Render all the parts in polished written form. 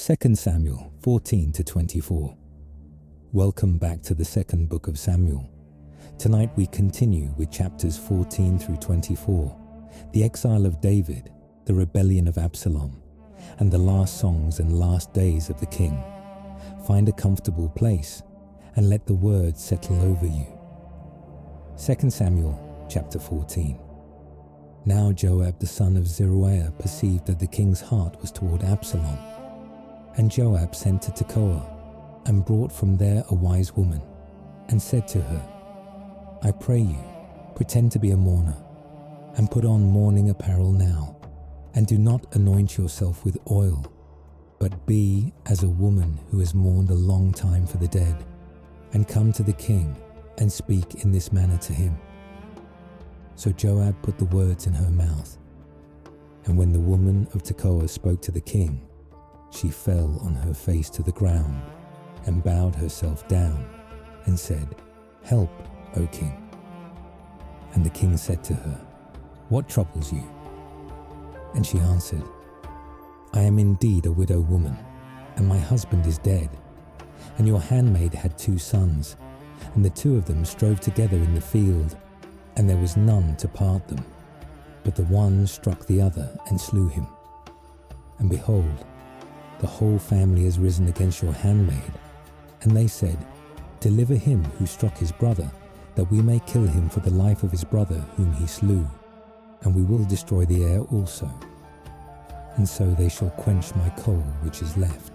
2 Samuel 14 to 24. Welcome back to the second book of Samuel. Tonight we continue with chapters 14 through 24, the exile of David, the rebellion of Absalom, and the last songs and last days of the king. Find a comfortable place and let the word settle over you. 2 Samuel chapter 14. Now Joab the son of Zeruiah perceived that the king's heart was toward Absalom. And Joab sent to Tekoa, and brought from there a wise woman, and said to her, I pray you, pretend to be a mourner, and put on mourning apparel now, and do not anoint yourself with oil, but be as a woman who has mourned a long time for the dead, and come to the king, and speak in this manner to him. So Joab put the words in her mouth. And when the woman of Tekoa spoke to the king, she fell on her face to the ground, and bowed herself down, and said, Help, O king. And the king said to her, What troubles you? And she answered, I am indeed a widow woman, and my husband is dead. And your handmaid had 2 sons, and the 2 of them strove together in the field, and there was none to part them. But the one struck the other and slew him. And behold, the whole family has risen against your handmaid. And they said, Deliver him who struck his brother, that we may kill him for the life of his brother whom he slew, and we will destroy the heir also. And so they shall quench my coal which is left,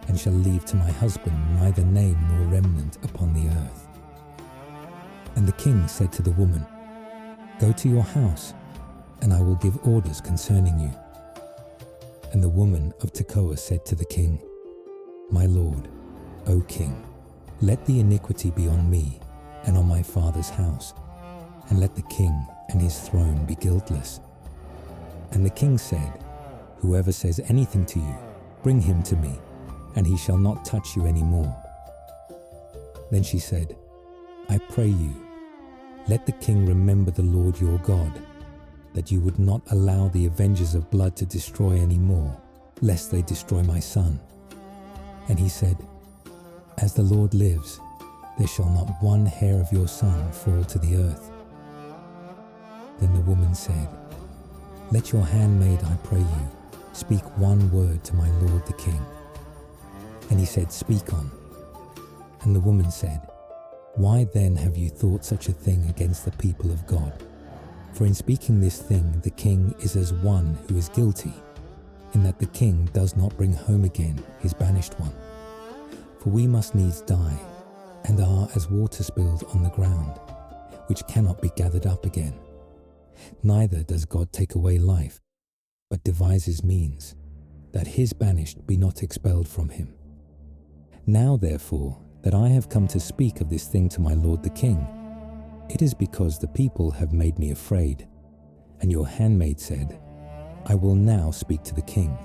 and shall leave to my husband neither name nor remnant upon the earth. And the king said to the woman, Go to your house, and I will give orders concerning you. And the woman of Tekoa said to the king, My lord, O king, let the iniquity be on me and on my father's house, and let the king and his throne be guiltless. And the king said, Whoever says anything to you, bring him to me, and he shall not touch you any more. Then she said, I pray you, let the king remember the Lord your God, that you would not allow the avengers of blood to destroy any more, lest they destroy my son. And he said, As the Lord lives, there shall not one hair of your son fall to the earth. Then the woman said, Let your handmaid, I pray you, speak one word to my lord the king. And he said, Speak on. And the woman said, Why then have you thought such a thing against the people of God? For in speaking this thing, the king is as one who is guilty, in that the king does not bring home again his banished one. For we must needs die, and are as water spilled on the ground, which cannot be gathered up again. Neither does God take away life, but devises means, that his banished be not expelled from him. Now therefore, that I have come to speak of this thing to my lord the king, it is because the people have made me afraid. And your handmaid said, I will now speak to the king.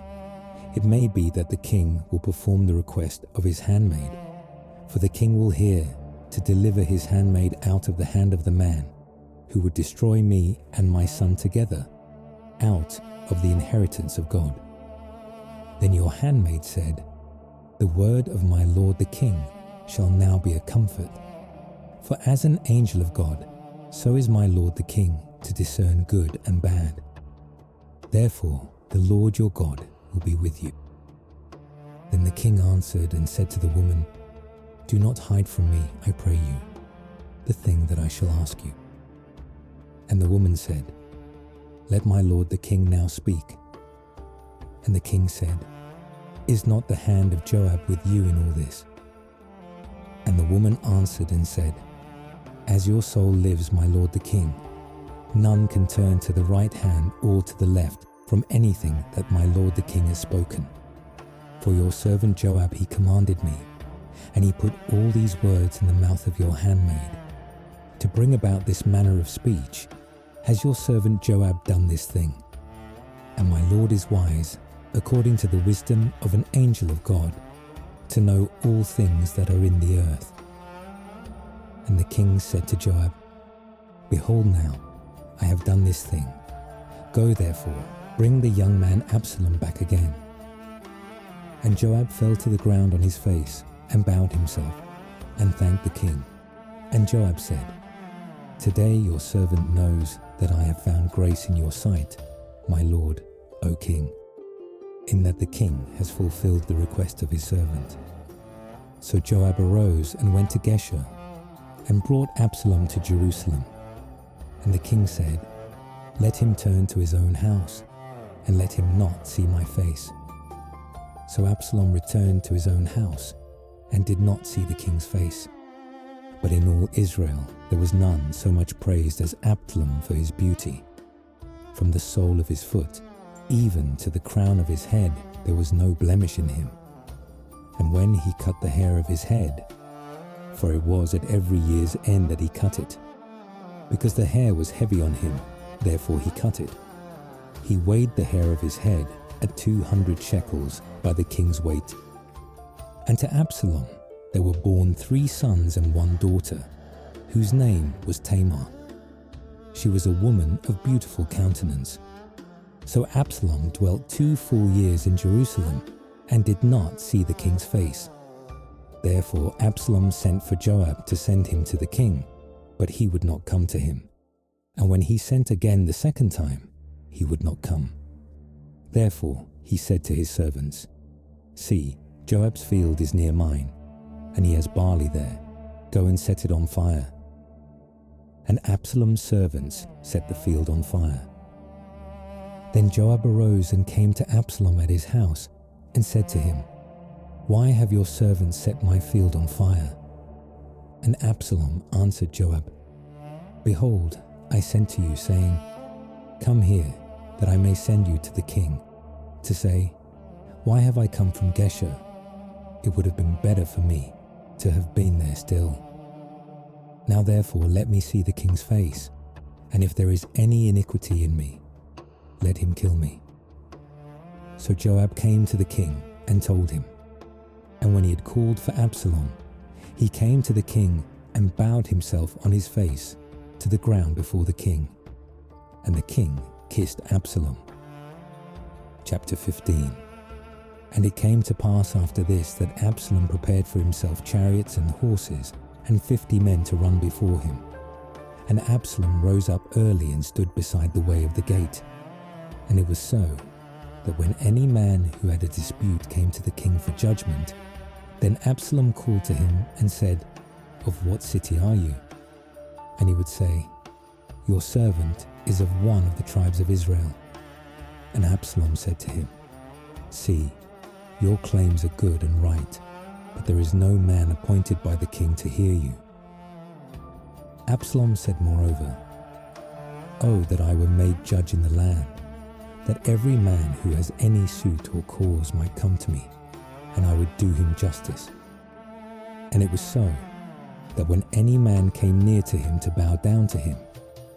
It may be that the king will perform the request of his handmaid, for the king will hear to deliver his handmaid out of the hand of the man who would destroy me and my son together, out of the inheritance of God. Then your handmaid said, The word of my lord the king shall now be a comfort. For as an angel of God, so is my lord the king to discern good and bad. Therefore the Lord your God will be with you. Then the king answered and said to the woman, Do not hide from me, I pray you, the thing that I shall ask you. And the woman said, Let my lord the king now speak. And the king said, Is not the hand of Joab with you in all this? And the woman answered and said, As your soul lives, my lord the king, none can turn to the right hand or to the left from anything that my lord the king has spoken. For your servant Joab he commanded me, and he put all these words in the mouth of your handmaid. To bring about this manner of speech, has your servant Joab done this thing? And my lord is wise, according to the wisdom of an angel of God, to know all things that are in the earth. And the king said to Joab, Behold now, I have done this thing. Go therefore, bring the young man Absalom back again. And Joab fell to the ground on his face and bowed himself and thanked the king. And Joab said, "Today your servant knows that I have found grace in your sight, my lord, O king, in that the king has fulfilled the request of his servant." So Joab arose and went to Geshur and brought Absalom to Jerusalem. And the king said, "Let him turn to his own house, and let him not see my face." So Absalom returned to his own house and did not see the king's face. But in all Israel there was none so much praised as Absalom for his beauty. From the sole of his foot even to the crown of his head there was no blemish in him. And when he cut the hair of his head, for it was at every year's end that he cut it, because the hair was heavy on him, therefore he cut it, he weighed the hair of his head at 200 shekels by the king's weight. And to Absalom there were born 3 sons and 1 daughter, whose name was Tamar. She was a woman of beautiful countenance. So Absalom dwelt 2 full years in Jerusalem, and did not see the king's face. Therefore Absalom sent for Joab to send him to the king, but he would not come to him. And when he sent again the second time, he would not come. Therefore he said to his servants, "See, Joab's field is near mine, and he has barley there. Go and set it on fire." And Absalom's servants set the field on fire. Then Joab arose and came to Absalom at his house, and said to him, "Why have your servants set my field on fire?" And Absalom answered Joab, "Behold, I sent to you, saying, 'Come here, that I may send you to the king,' to say, 'Why have I come from Geshur? It would have been better for me to have been there still. Now therefore let me see the king's face, and if there is any iniquity in me, let him kill me.' So Joab came to the king and told him. And when he had called for Absalom, he came to the king and bowed himself on his face to the ground before the king. And the king kissed Absalom. Chapter 15. And it came to pass after this that Absalom prepared for himself chariots and horses and 50 men to run before him. And Absalom rose up early and stood beside the way of the gate. And it was so that when any man who had a dispute came to the king for judgment, then Absalom called to him and said, "Of what city are you?" And he would say, "Your servant is of one of the tribes of Israel." And Absalom said to him, "See, your claims are good and right, but there is no man appointed by the king to hear you." Absalom said moreover, "Oh, that I were made judge in the land, that every man who has any suit or cause might come to me, and I would do him justice." And it was so, that when any man came near to him to bow down to him,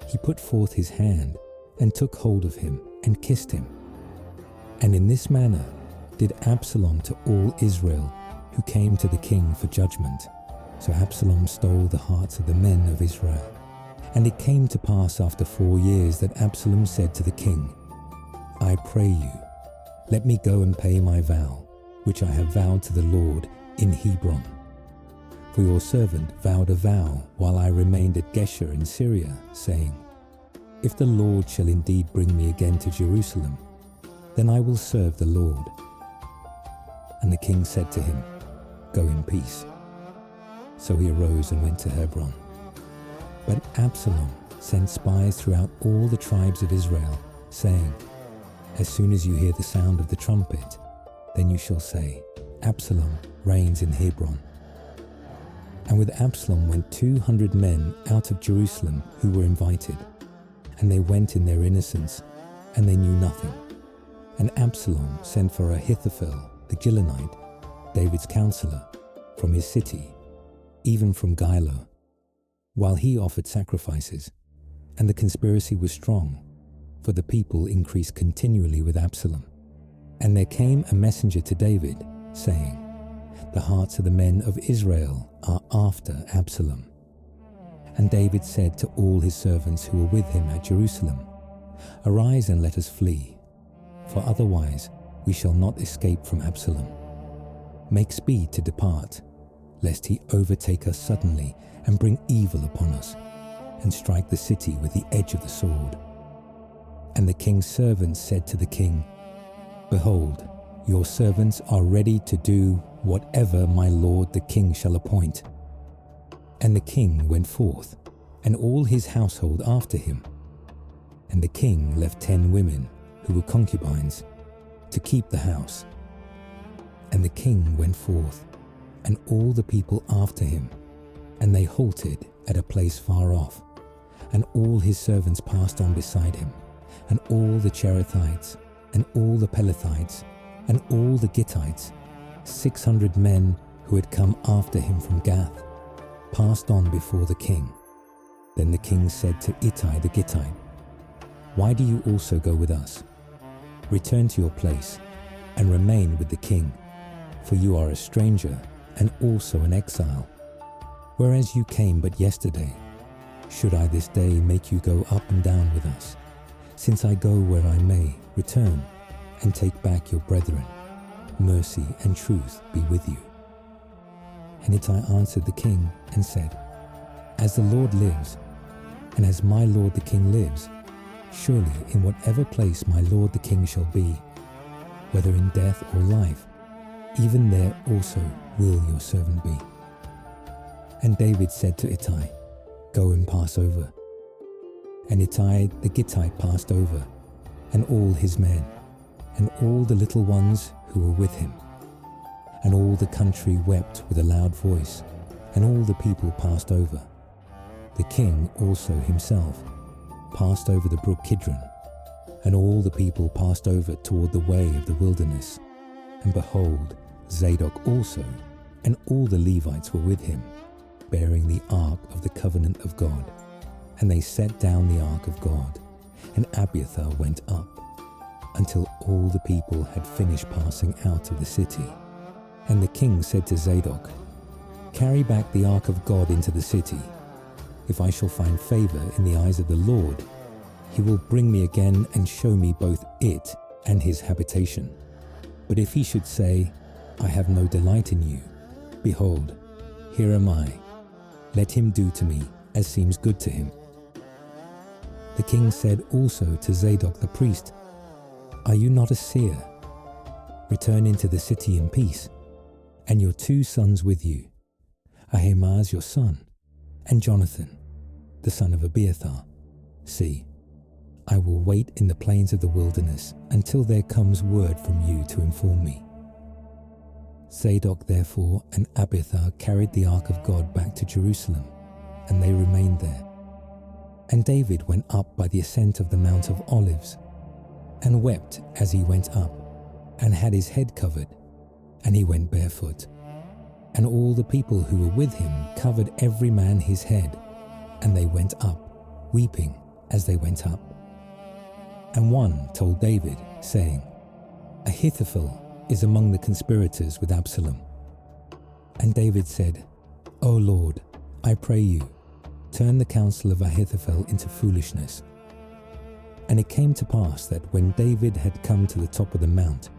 he put forth his hand, and took hold of him, and kissed him. And in this manner did Absalom to all Israel who came to the king for judgment. So Absalom stole the hearts of the men of Israel. And it came to pass after 4 years that Absalom said to the king, "I pray you, let me go and pay my vow, which I have vowed to the Lord in Hebron. For your servant vowed a vow while I remained at Geshur in Syria, saying, 'If the Lord shall indeed bring me again to Jerusalem, then I will serve the Lord.' And the king said to him, 'Go in peace.' So he arose and went to Hebron. But Absalom sent spies throughout all the tribes of Israel, saying, 'As soon as you hear the sound of the trumpet, then you shall say, Absalom reigns in Hebron.' And with Absalom went 200 men out of Jerusalem who were invited. And they went in their innocence, and they knew nothing. And Absalom sent for Ahithophel the Gibeonite, David's counselor, from his city, even from Giloh, while he offered sacrifices. And the conspiracy was strong, for the people increased continually with Absalom. And there came a messenger to David, saying, 'The hearts of the men of Israel are after Absalom.' And David said to all his servants who were with him at Jerusalem, 'Arise and let us flee, for otherwise we shall not escape from Absalom.' Make speed to depart, lest he overtake us suddenly and bring evil upon us, and strike the city with the edge of the sword." And the king's servants said to the king, "Behold, your servants are ready to do whatever my lord the king shall appoint." And the king went forth, and all his household after him. And the king left 10 women, who were concubines, to keep the house. And the king went forth, and all the people after him, and they halted at a place far off. And all his servants passed on beside him, and all the Cherethites, and all the Pelethites, and all the Gittites, 600 men who had come after him from Gath, passed on before the king. Then the king said to Ittai the Gittite, "Why do you also go with us? Return to your place, and remain with the king, for you are a stranger and also an exile. Whereas you came but yesterday, should I this day make you go up and down with us? Since I go where I may, return, and take back your brethren. Mercy and truth be with you." And Ittai answered the king and said, "As the Lord lives, and as my lord the king lives, surely in whatever place my lord the king shall be, whether in death or life, even there also will your servant be." And David said to Ittai, "Go and pass over." And Ittai the Gittite passed over, and all his men, and all the little ones who were with him. And all the country wept with a loud voice, and all the people passed over. The king also himself passed over the brook Kidron, and all the people passed over toward the way of the wilderness. And behold, Zadok also, and all the Levites were with him, bearing the ark of the covenant of God. And they set down the ark of God, and Abiathar went up, until all the people had finished passing out of the city. And the king said to Zadok, "Carry back the ark of God into the city. If I shall find favor in the eyes of the Lord, he will bring me again and show me both it and his habitation. But if he should say, 'I have no delight in you,' behold, here am I. Let him do to me as seems good to him." The king said also to Zadok the priest, "Are you not a seer? Return into the city in peace, and your 2 sons with you, Ahimaaz your son, and Jonathan, the son of Abiathar. See, I will wait in the plains of the wilderness until there comes word from you to inform me." Zadok therefore and Abiathar carried the ark of God back to Jerusalem, and they remained there. And David went up by the ascent of the Mount of Olives, and wept as he went up, and had his head covered, and he went barefoot. And all the people who were with him covered every man his head, and they went up, weeping as they went up. And one told David, saying, "Ahithophel is among the conspirators with Absalom." And David said, "O Lord, I pray you, turn the counsel of Ahithophel into foolishness." And it came to pass that when David had come to the top of the mount,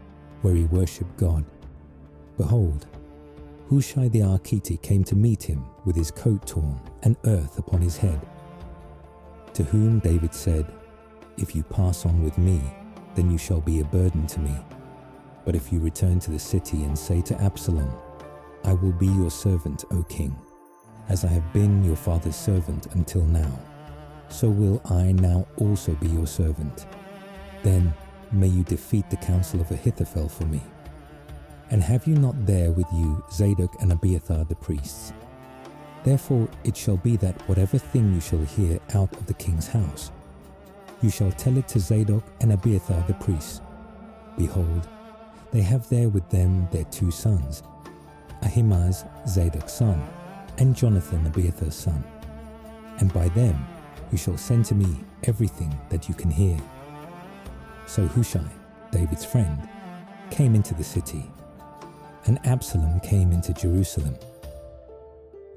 where he worshipped God, behold, Hushai the Archite came to meet him with his coat torn and earth upon his head. To whom David said, "If you pass on with me, then you shall be a burden to me. But if you return to the city and say to Absalom, 'I will be your servant, O king, as I have been your father's servant until now, so will I now also be your servant. Then may you defeat the counsel of Ahithophel for me. And have you not there with you Zadok and Abiathar the priests? Therefore it shall be that whatever thing you shall hear out of the king's house, you shall tell it to Zadok and Abiathar the priests. Behold, they have there with them their 2 sons, Ahimaaz Zadok's son, and Jonathan Abiathar's son. And by them you shall send to me everything that you can hear." So Hushai, David's friend, came into the city, and Absalom came into Jerusalem.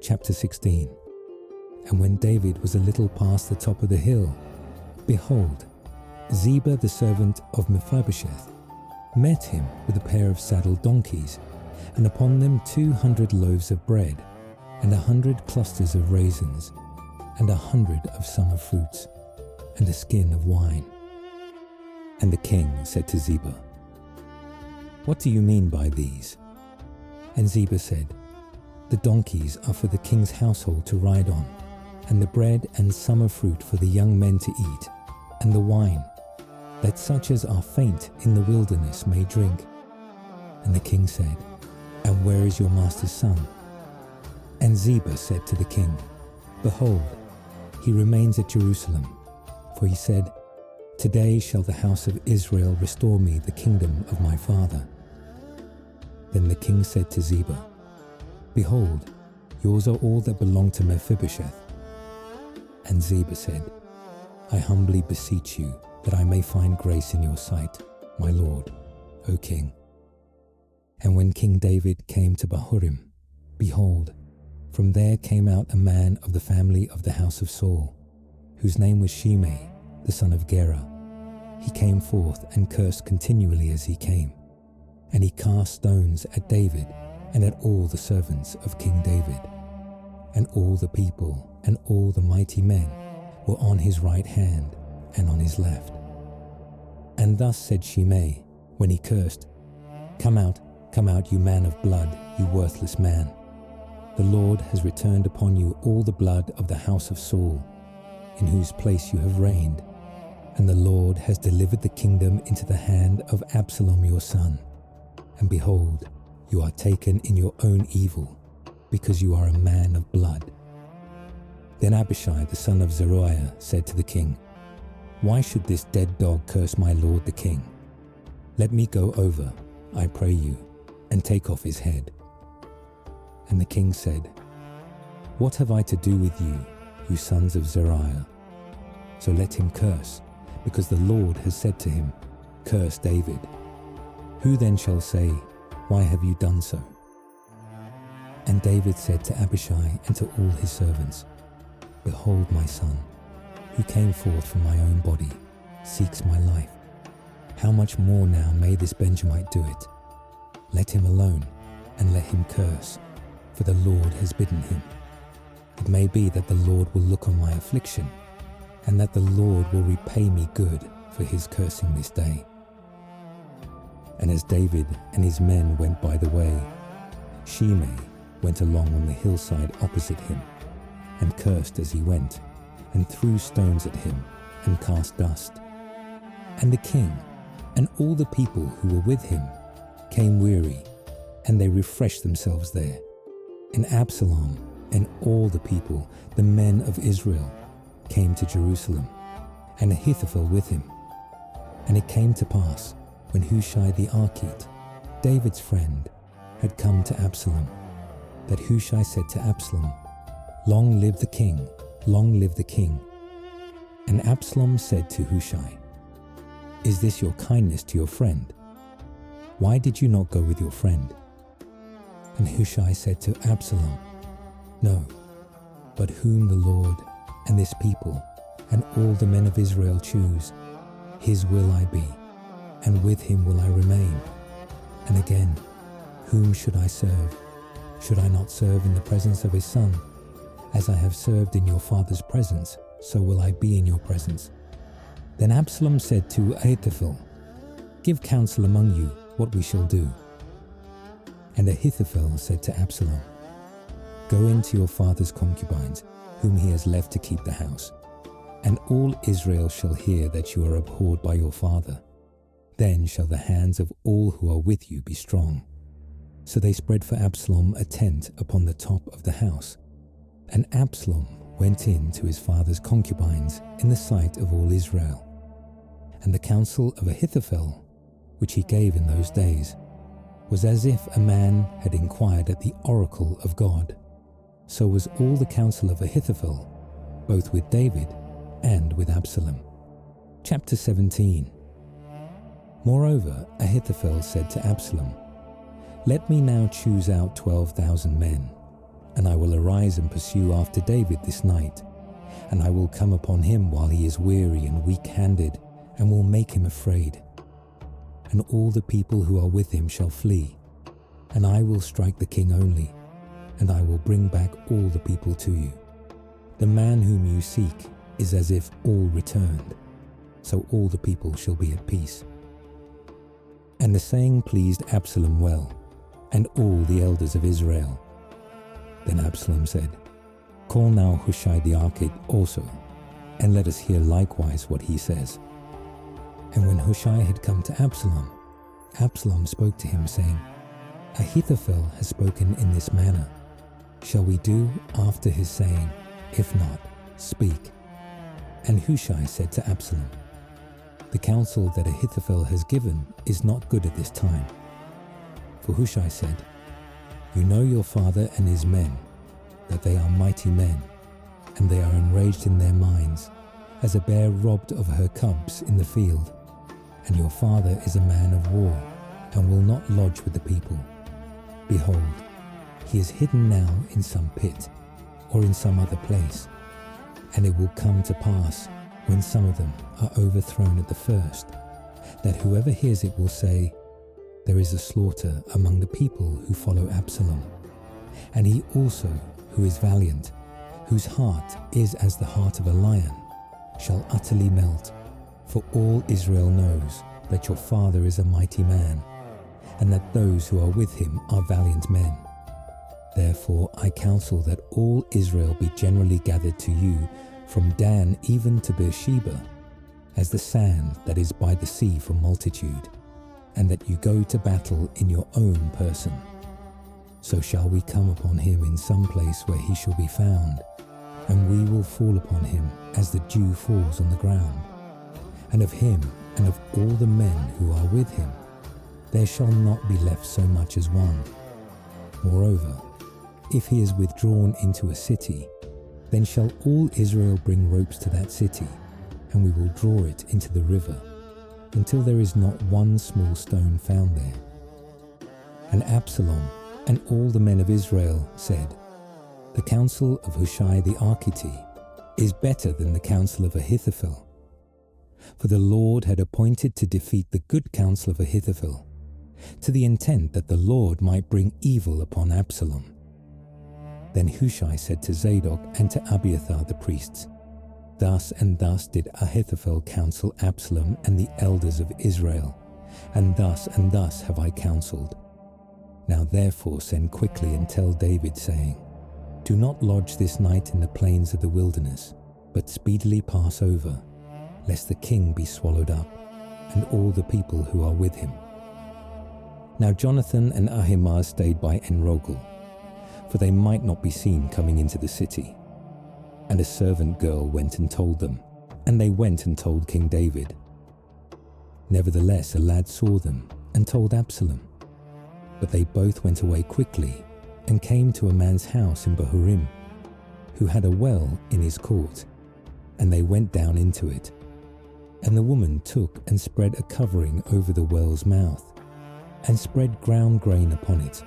Chapter 16. And when David was a little past the top of the hill, behold, Ziba the servant of Mephibosheth met him with a pair of saddled donkeys, and upon them 200 loaves of bread, and 100 clusters of raisins, and 100 of summer fruits, and a skin of wine. And the king said to Ziba, "What do you mean by these?" And Ziba said, "The donkeys are for the king's household to ride on, and the bread and summer fruit for the young men to eat, and the wine, that such as are faint in the wilderness may drink." And the king said, "And where is your master's son?" And Ziba said to the king, "Behold, he remains at Jerusalem, for he said, 'Today shall the house of Israel restore me the kingdom of my father.'" Then the king said to Ziba, "Behold, yours are all that belong to Mephibosheth." And Ziba said, "I humbly beseech you that I may find grace in your sight, my lord, O king." And when King David came to Bahurim, behold, from there came out a man of the family of the house of Saul, whose name was Shimei, the son of Gera. He came forth and cursed continually as he came, and he cast stones at David and at all the servants of King David. And all the people and all the mighty men were on his right hand and on his left. And thus said Shimei, when he cursed, come out, you man of blood, you worthless man. The Lord has returned upon you all the blood of the house of Saul, in whose place you have reigned, and the Lord has delivered the kingdom into the hand of Absalom your son. And behold, you are taken in your own evil, because you are a man of blood." Then Abishai the son of Zeruiah said to the king, "Why should this dead dog curse my lord the king? Let me go over, I pray you, and take off his head." And the king said, "What have I to do with you, you sons of Zeruiah? So let him curse, because the Lord has said to him, Curse David. Who then shall say, Why have you done so?" And David said to Abishai and to all his servants, "Behold, my son, who came forth from my own body, seeks my life. How much more now may this Benjamite do it? Let him alone, and let him curse, for the Lord has bidden him. It may be that the Lord will look on my affliction, and that the Lord will repay me good for his cursing this day." And as David and his men went by the way, Shimei went along on the hillside opposite him, and cursed as he went, and threw stones at him, and cast dust. And the king, and all the people who were with him, came weary, and they refreshed themselves there. And Absalom and all the people, the men of Israel, came to Jerusalem, and Ahithophel with him. And it came to pass, when Hushai the Archite, David's friend, had come to Absalom, that Hushai said to Absalom, "Long live the king, long live the king." And Absalom said to Hushai, "Is this your kindness to your friend? Why did you not go with your friend?" And Hushai said to Absalom, "No, but whom the Lord and this people and all the men of Israel choose, his will I be, and with him will I remain. And again, whom should I serve? Should I not serve in the presence of his son? As I have served in your father's presence, so will I be in your presence." Then Absalom said to Ahithophel, "Give counsel among you what we shall do." And Ahithophel said to Absalom, "Go in to your father's concubines, whom he has left to keep the house, and all Israel shall hear that you are abhorred by your father. Then shall the hands of all who are with you be strong." So they spread for Absalom a tent upon the top of the house. And Absalom went in to his father's concubines in the sight of all Israel. And the counsel of Ahithophel, which he gave in those days, was as if a man had inquired at the oracle of God. So was all the counsel of Ahithophel, both with David and with Absalom. Chapter 17. Moreover, Ahithophel said to Absalom, "Let me now choose out 12,000 men, and I will arise and pursue after David this night, and I will come upon him while he is weary and weak-handed, and will make him afraid. And all the people who are with him shall flee, and I will strike the king only, and I will bring back all the people to you. The man whom you seek is as if all returned, so all the people shall be at peace." And the saying pleased Absalom well, and all the elders of Israel. Then Absalom said, "Call now Hushai the Archite also, and let us hear likewise what he says." And when Hushai had come to Absalom, Absalom spoke to him, saying, "Ahithophel has spoken in this manner. Shall we do after his saying? If not, speak." And Hushai said to Absalom, "The counsel that Ahithophel has given is not good at this time." For Hushai said, "You know your father and his men, that they are mighty men, and they are enraged in their minds, as a bear robbed of her cubs in the field. And your father is a man of war, and will not lodge with the people. Behold, he is hidden now in some pit, or in some other place. And it will come to pass, when some of them are overthrown at the first, that whoever hears it will say, 'There is a slaughter among the people who follow Absalom.' And he also, who is valiant, whose heart is as the heart of a lion, shall utterly melt. For all Israel knows that your father is a mighty man, and that those who are with him are valiant men. Therefore I counsel that all Israel be generally gathered to you, from Dan even to Beersheba, as the sand that is by the sea from multitude, and that you go to battle in your own person. So shall we come upon him in some place where he shall be found, and we will fall upon him as the dew falls on the ground. And of him and of all the men who are with him, there shall not be left so much as one. Moreover, if he is withdrawn into a city, then shall all Israel bring ropes to that city, and we will draw it into the river, until there is not one small stone found there." And Absalom and all the men of Israel said, "The counsel of Hushai the Archite is better than the counsel of Ahithophel." For the Lord had appointed to defeat the good counsel of Ahithophel, to the intent that the Lord might bring evil upon Absalom. Then Hushai said to Zadok and to Abiathar the priests, "Thus and thus did Ahithophel counsel Absalom and the elders of Israel, and thus have I counselled. Now therefore send quickly and tell David, saying, Do not lodge this night in the plains of the wilderness, but speedily pass over, lest the king be swallowed up, and all the people who are with him." Now Jonathan and Ahimaaz stayed by Enrogel, for they might not be seen coming into the city. And a servant girl went and told them, and they went and told King David. Nevertheless a lad saw them, and told Absalom. But they both went away quickly, and came to a man's house in Bahurim, who had a well in his court, and they went down into it. And the woman took and spread a covering over the well's mouth, and spread ground grain upon it,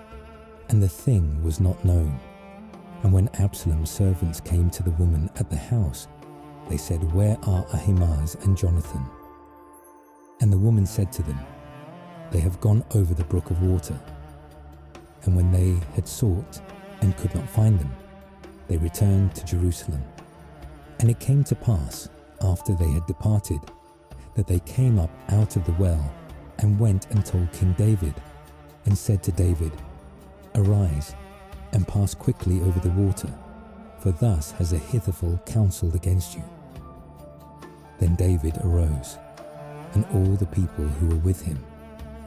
and the thing was not known. And when Absalom's servants came to the woman at the house, they said, "Where are Ahimaaz and Jonathan?" And the woman said to them, "They have gone over the brook of water." And when they had sought and could not find them, they returned to Jerusalem. And it came to pass, after they had departed, that they came up out of the well, and went and told King David, and said to David, "Arise, and pass quickly over the water, for thus has Ahithophel counselled against you." Then David arose, and all the people who were with him,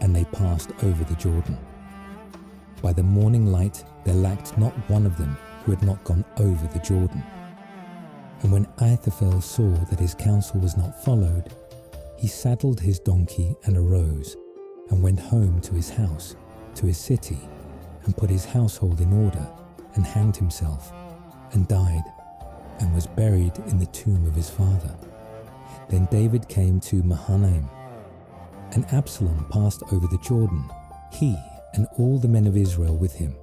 and they passed over the Jordan. By the morning light there lacked not one of them who had not gone over the Jordan. And when Ahithophel saw that his counsel was not followed, he saddled his donkey and arose, and went home to his house, to his city, and put his household in order, and hanged himself, and died, and was buried in the tomb of his father. Then David came to Mahanaim, and Absalom passed over the Jordan, he and all the men of Israel with him.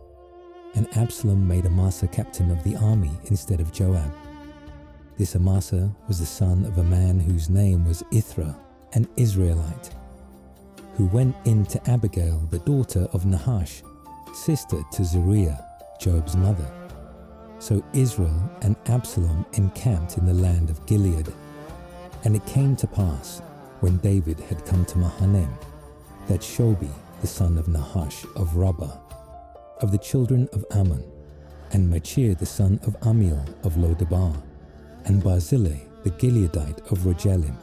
And Absalom made Amasa captain of the army instead of Joab. This Amasa was the son of a man whose name was Ithra, an Israelite, who went in to Abigail, the daughter of Nahash, sister to Zeruiah, Joab's mother. So Israel and Absalom encamped in the land of Gilead. And it came to pass, when David had come to Mahanaim, that Shobi, the son of Nahash of Rabbah, of the children of Ammon, and Machir the son of Amiel of Lodebar, and Barzillai the Gileadite of Rogelim,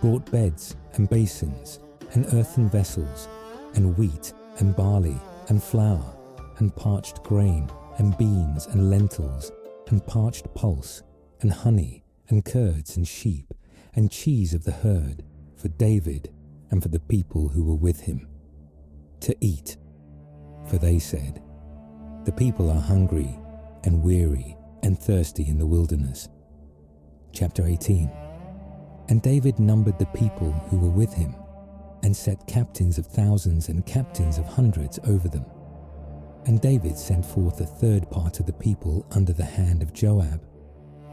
brought beds and basins, and earthen vessels, and wheat and barley, and flour, and parched grain, and beans and lentils, and parched pulse, and honey, and curds, and sheep, and cheese of the herd, for David and for the people who were with him, to eat. For they said, "The people are hungry, and weary, and thirsty in the wilderness." Chapter 18. And David numbered the people who were with him, and set captains of thousands and captains of hundreds over them. And David sent forth a third part of the people under the hand of Joab,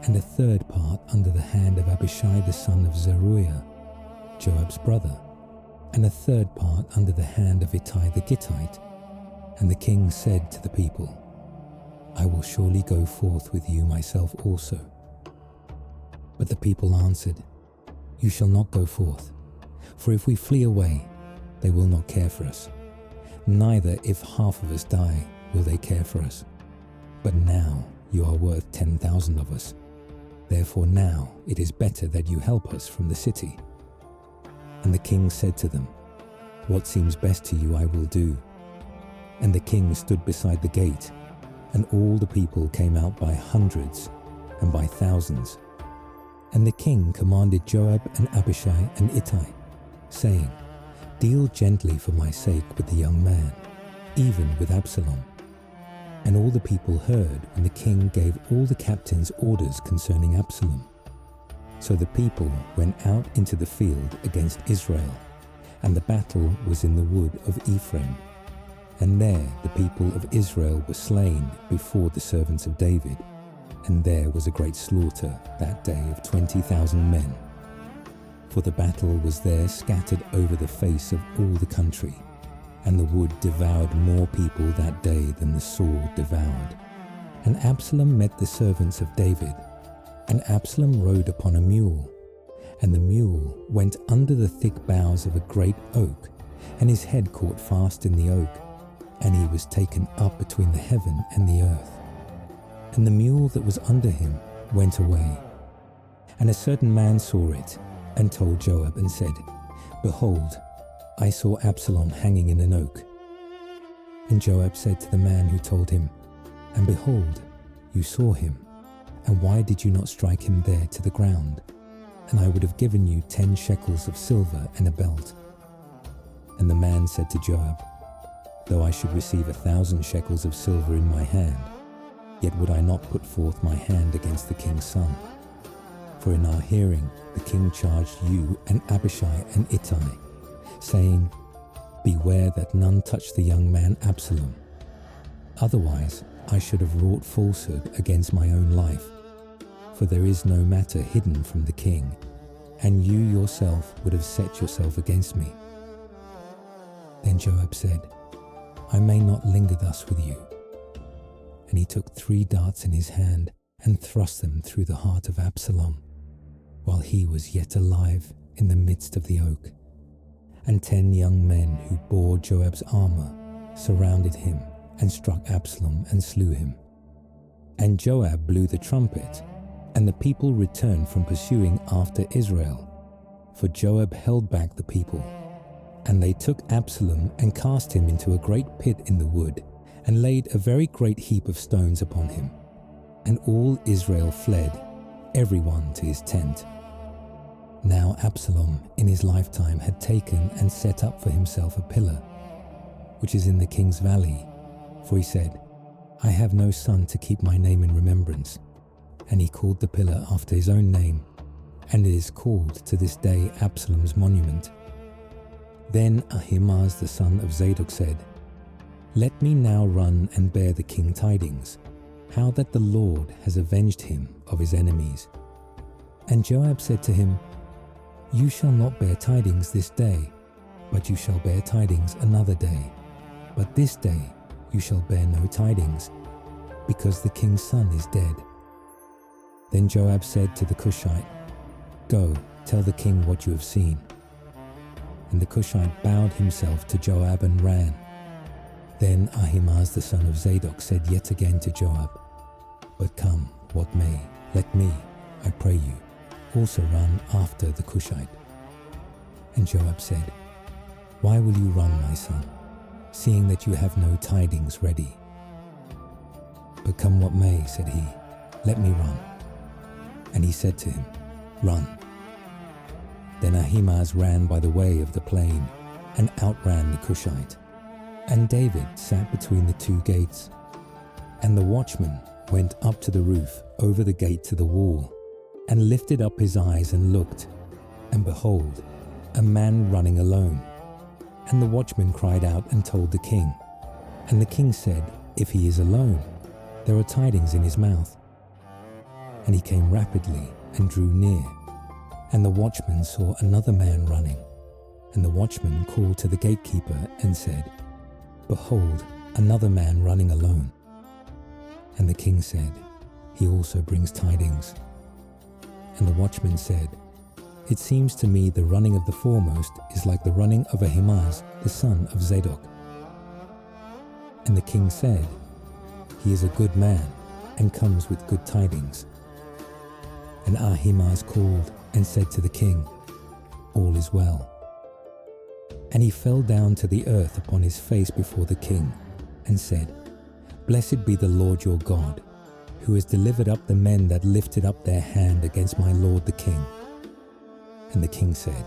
and a third part under the hand of Abishai the son of Zeruiah, Joab's brother, and a third part under the hand of Ittai the Gittite. And the king said to the people, "I will surely go forth with you myself also." But the people answered, "You shall not go forth, for if we flee away, they will not care for us. Neither if half of us die will they care for us. But now you are worth 10,000 of us. Therefore now it is better that you help us from the city." And the king said to them, "What seems best to you I will do." And the king stood beside the gate, and all the people came out by hundreds and by thousands. And the king commanded Joab and Abishai and Ittai, saying, "Deal gently for my sake with the young man, even with Absalom." And all the people heard when the king gave all the captains orders concerning Absalom. So the people went out into the field against Israel, and the battle was in the wood of Ephraim. And there the people of Israel were slain before the servants of David, and there was a great slaughter that day of 20,000 men. For the battle was there scattered over the face of all the country, and the wood devoured more people that day than the sword devoured. And Absalom met the servants of David, and Absalom rode upon a mule, and the mule went under the thick boughs of a great oak, and his head caught fast in the oak, and he was taken up between the heaven and the earth. And the mule that was under him went away. And a certain man saw it, and told Joab, and said, "Behold, I saw Absalom hanging in an oak." And Joab said to the man who told him, "And behold, you saw him, and why did you not strike him there to the ground? And I would have given you 10 shekels of silver and a belt." And the man said to Joab, "Though I should receive 1,000 shekels of silver in my hand, yet would I not put forth my hand against the king's son. For in our hearing the king charged you and Abishai and Ittai, saying, 'Beware that none touch the young man Absalom. Otherwise I should have wrought falsehood against my own life. For there is no matter hidden from the king, and you yourself would have set yourself against me.' Then Joab said, 'I may not linger thus with you.' And he took 3 darts in his hand, and thrust them through the heart of Absalom, while he was yet alive in the midst of the oak. And 10 young men who bore Joab's armor surrounded him, and struck Absalom and slew him. And Joab blew the trumpet, and the people returned from pursuing after Israel, for Joab held back the people. And they took Absalom and cast him into a great pit in the wood, and laid a very great heap of stones upon him. And all Israel fled, every one to his tent. Now Absalom in his lifetime had taken and set up for himself a pillar, which is in the king's valley, for he said, 'I have no son to keep my name in remembrance.' And he called the pillar after his own name, and it is called to this day Absalom's monument. Then Ahimaaz the son of Zadok said, 'Let me now run and bear the king tidings, how that the Lord has avenged him of his enemies.' And Joab said to him, 'You shall not bear tidings this day, but you shall bear tidings another day. But this day you shall bear no tidings, because the king's son is dead." Then Joab said to the Cushite, "Go, tell the king what you have seen." And the Cushite bowed himself to Joab and ran. Then Ahimaaz the son of Zadok said yet again to Joab, "But come, what may, let me, I pray you, also run after the Cushite." And Joab said, "Why will you run, my son, seeing that you have no tidings ready?" "But come what may," said he, "let me run." And he said to him, "Run." Then Ahimaaz ran by the way of the plain and outran the Cushite. And David sat between the two gates. And the watchman went up to the roof over the gate to the wall, and lifted up his eyes and looked, and behold, a man running alone. And the watchman cried out and told the king. And the king said, "If he is alone, there are tidings in his mouth." And he came rapidly and drew near. And the watchman saw another man running. And the watchman called to the gatekeeper and said, "Behold, another man running alone." And the king said, "He also brings tidings." And the watchman said, "It seems to me the running of the foremost is like the running of Ahimaaz the son of Zadok." And the king said, "He is a good man, and comes with good tidings." And Ahimaaz called and said to the king, "All is well." And he fell down to the earth upon his face before the king, and said, "Blessed be the Lord your God, who has delivered up the men that lifted up their hand against my lord the king." And the king said,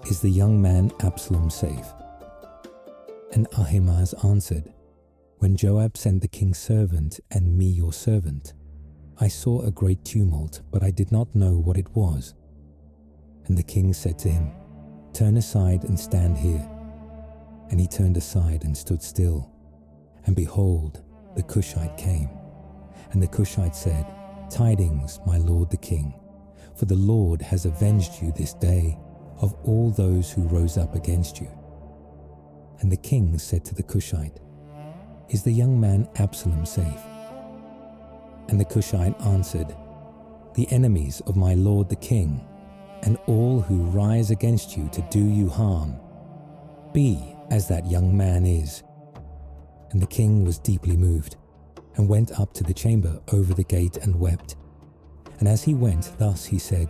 "Is the young man Absalom safe?" And Ahimaaz answered, "When Joab sent the king's servant and me your servant, I saw a great tumult, but I did not know what it was." And the king said to him, "Turn aside and stand here." And he turned aside and stood still. And behold, the Cushite came. And the Cushite said, "Tidings, my lord the king, for the Lord has avenged you this day of all those who rose up against you." And the king said to the Cushite, "Is the young man Absalom safe?" And the Cushite answered, "The enemies of my lord the king, and all who rise against you to do you harm, be as that young man is." And the king was deeply moved, and went up to the chamber over the gate and wept. And as he went, thus he said,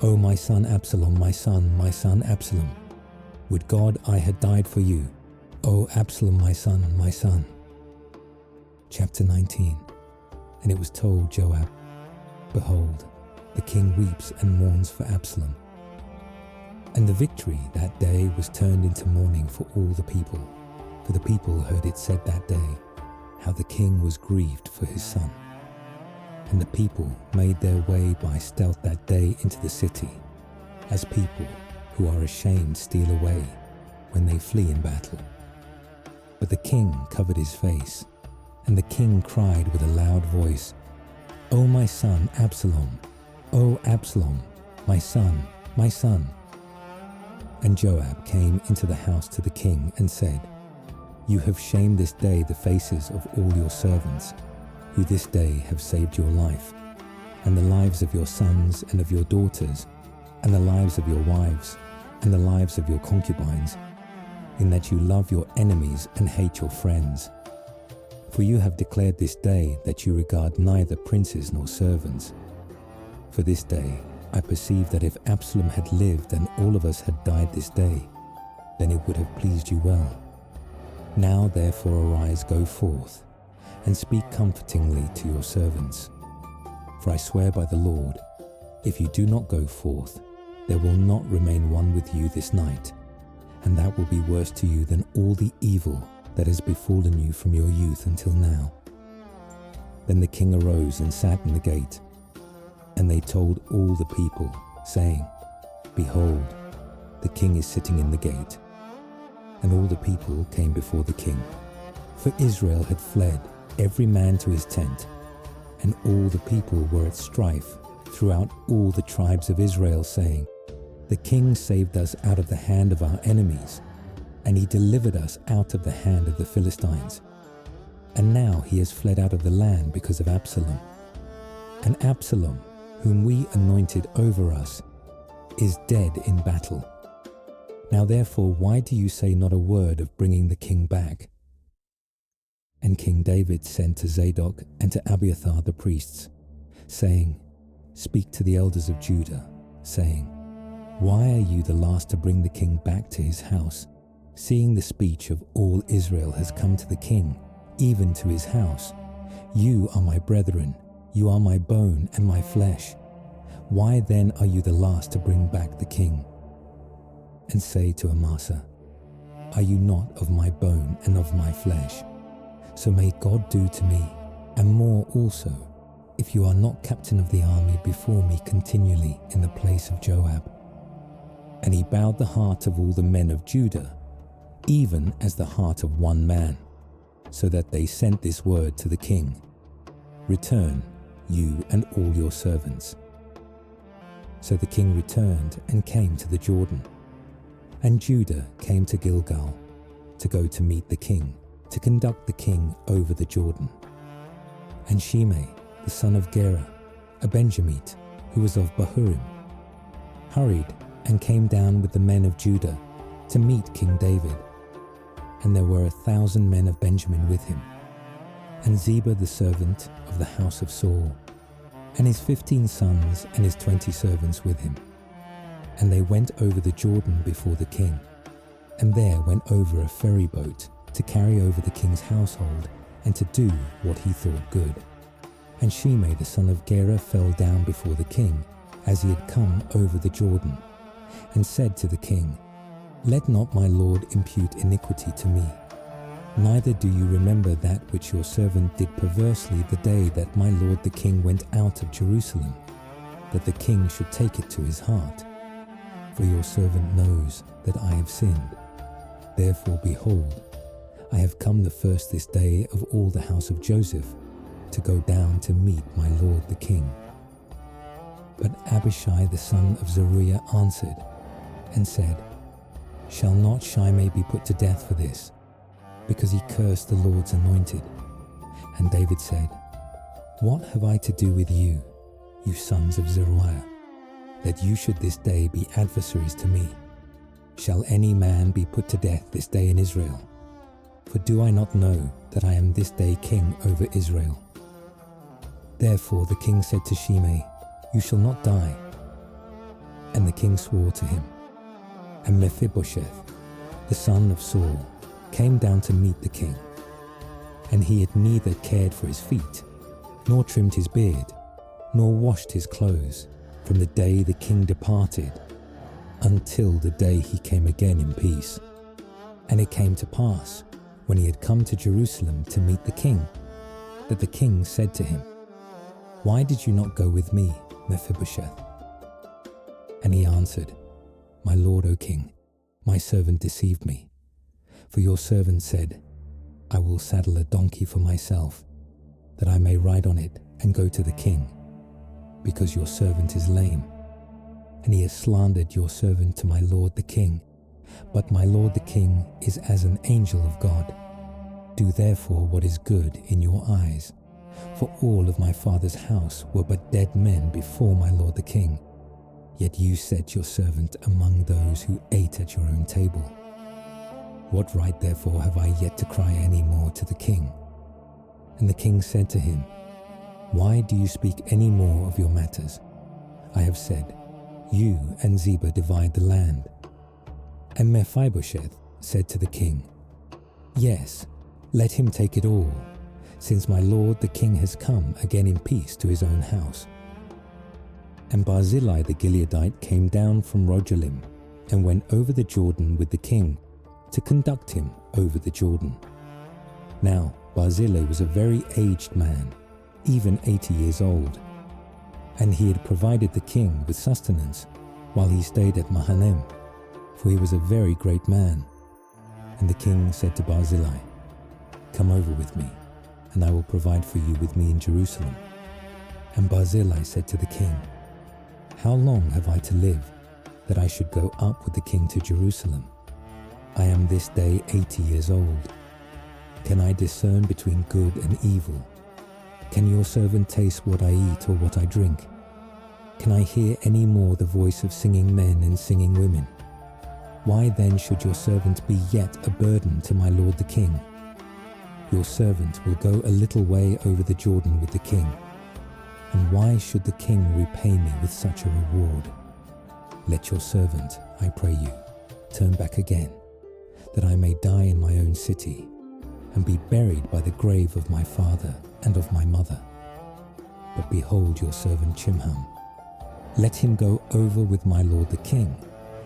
"O my son Absalom, my son Absalom, would God I had died for you, O Absalom, my son, my son." Chapter 19. And it was told Joab, "Behold, the king weeps and mourns for Absalom." And the victory that day was turned into mourning for all the people, for the people heard it said that day, how the king was grieved for his son. And the people made their way by stealth that day into the city, as people who are ashamed steal away when they flee in battle. But the king covered his face, and the king cried with a loud voice, "O my son Absalom, O Absalom, my son, my son." And Joab came into the house to the king and said, "You have shamed this day the faces of all your servants, who this day have saved your life, and the lives of your sons and of your daughters, and the lives of your wives, and the lives of your concubines, in that you love your enemies and hate your friends. For you have declared this day that you regard neither princes nor servants. For this day I perceive that if Absalom had lived and all of us had died this day, then it would have pleased you well. Now therefore arise, go forth, and speak comfortingly to your servants. For I swear by the Lord, if you do not go forth, there will not remain one with you this night, and that will be worse to you than all the evil that has befallen you from your youth until now." Then the king arose and sat in the gate, and they told all the people, saying, "Behold, the king is sitting in the gate." And all the people came before the king, for Israel had fled, every man to his tent, and all the people were at strife throughout all the tribes of Israel, saying, "The king saved us out of the hand of our enemies, and he delivered us out of the hand of the Philistines, and now he has fled out of the land because of Absalom. And Absalom, whom we anointed over us, is dead in battle. Now therefore, why do you say not a word of bringing the king back?" And King David sent to Zadok and to Abiathar the priests, saying, "Speak to the elders of Judah, saying, Why are you the last to bring the king back to his house, seeing the speech of all Israel has come to the king, even to his house? You are my brethren, you are my bone and my flesh. Why then are you the last to bring back the king?" And say to Amasa, "Are you not of my bone and of my flesh? So may God do to me, and more also, if you are not captain of the army before me continually in the place of Joab." And he bowed the heart of all the men of Judah, even as the heart of one man, so that they sent this word to the king, "Return, you and all your servants." So the king returned and came to the Jordan. And Judah came to Gilgal to go to meet the king, to conduct the king over the Jordan. And Shimei, the son of Gera, a Benjamite, who was of Bahurim, hurried and came down with the men of Judah to meet King David. And there were 1,000 men of Benjamin with him, and Ziba the servant of the house of Saul, and his 15 sons and his 20 servants with him. And they went over the Jordan before the king, and there went over a ferry boat to carry over the king's household and to do what he thought good. And Shimei the son of Gera fell down before the king as he had come over the Jordan, and said to the king, "Let not my lord impute iniquity to me. Neither do you remember that which your servant did perversely the day that my lord the king went out of Jerusalem, that the king should take it to his heart. For your servant knows that I have sinned. Therefore, behold, I have come the first this day of all the house of Joseph to go down to meet my lord the king." But Abishai the son of Zeruiah answered and said, "Shall not Shimei be put to death for this, because he cursed the Lord's anointed?" And David said, "What have I to do with you, you sons of Zeruiah, that you should this day be adversaries to me? Shall any man be put to death this day in Israel? For do I not know that I am this day king over Israel?" Therefore the king said to Shimei, "You shall not die." And the king swore to him. And Mephibosheth, the son of Saul, came down to meet the king. And he had neither cared for his feet, nor trimmed his beard, nor washed his clothes, from the day the king departed, until the day he came again in peace. And it came to pass, when he had come to Jerusalem to meet the king, that the king said to him, "Why did you not go with me, Mephibosheth?" And he answered, "My lord, O king, my servant deceived me. For your servant said, I will saddle a donkey for myself, that I may ride on it and go to the king, because your servant is lame. And he has slandered your servant to my lord the king. But my lord the king is as an angel of God. Do therefore what is good in your eyes. For all of my father's house were but dead men before my lord the king. Yet you set your servant among those who ate at your own table. What right therefore have I yet to cry any more to the king?" And the king said to him, "Why do you speak any more of your matters? I have said, you and Ziba divide the land." And Mephibosheth said to the king, "Yes, let him take it all, since my lord the king has come again in peace to his own house." And Barzillai the Gileadite came down from Rogelim, and went over the Jordan with the king, to conduct him over the Jordan. Now Barzillai was a very aged man, even 80 years old, and he had provided the king with sustenance while he stayed at Mahanaim, for he was a very great man. And the king said to Barzillai, "Come over with me, and I will provide for you with me in Jerusalem." And Barzillai said to the king, "How long have I to live, that I should go up with the king to Jerusalem? I am this day 80 years old." Can I discern between good and evil? Can your servant taste what I eat or what I drink? Can I hear any more the voice of singing men and singing women? Why then should your servant be yet a burden to my lord the king? Your servant will go a little way over the Jordan with the king. And why should the king repay me with such a reward? Let your servant, I pray you, turn back again, that I may die in my own city, and be buried by the grave of my father and of my mother. But behold your servant Chimham. Let him go over with my lord the king,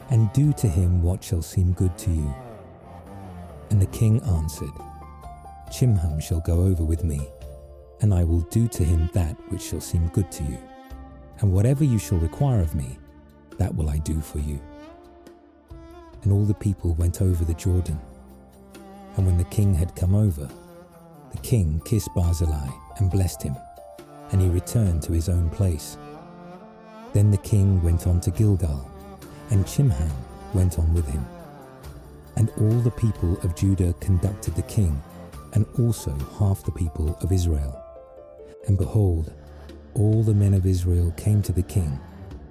and do to him what shall seem good to you. And the king answered, Chimham shall go over with me, and I will do to him that which shall seem good to you. And whatever you shall require of me, that will I do for you. And all the people went over the Jordan. And when the king had come over, the king kissed Barzillai and blessed him, and he returned to his own place. Then the king went on to Gilgal, and Chimham went on with him. And all the people of Judah conducted the king, and also half the people of Israel. And behold, all the men of Israel came to the king,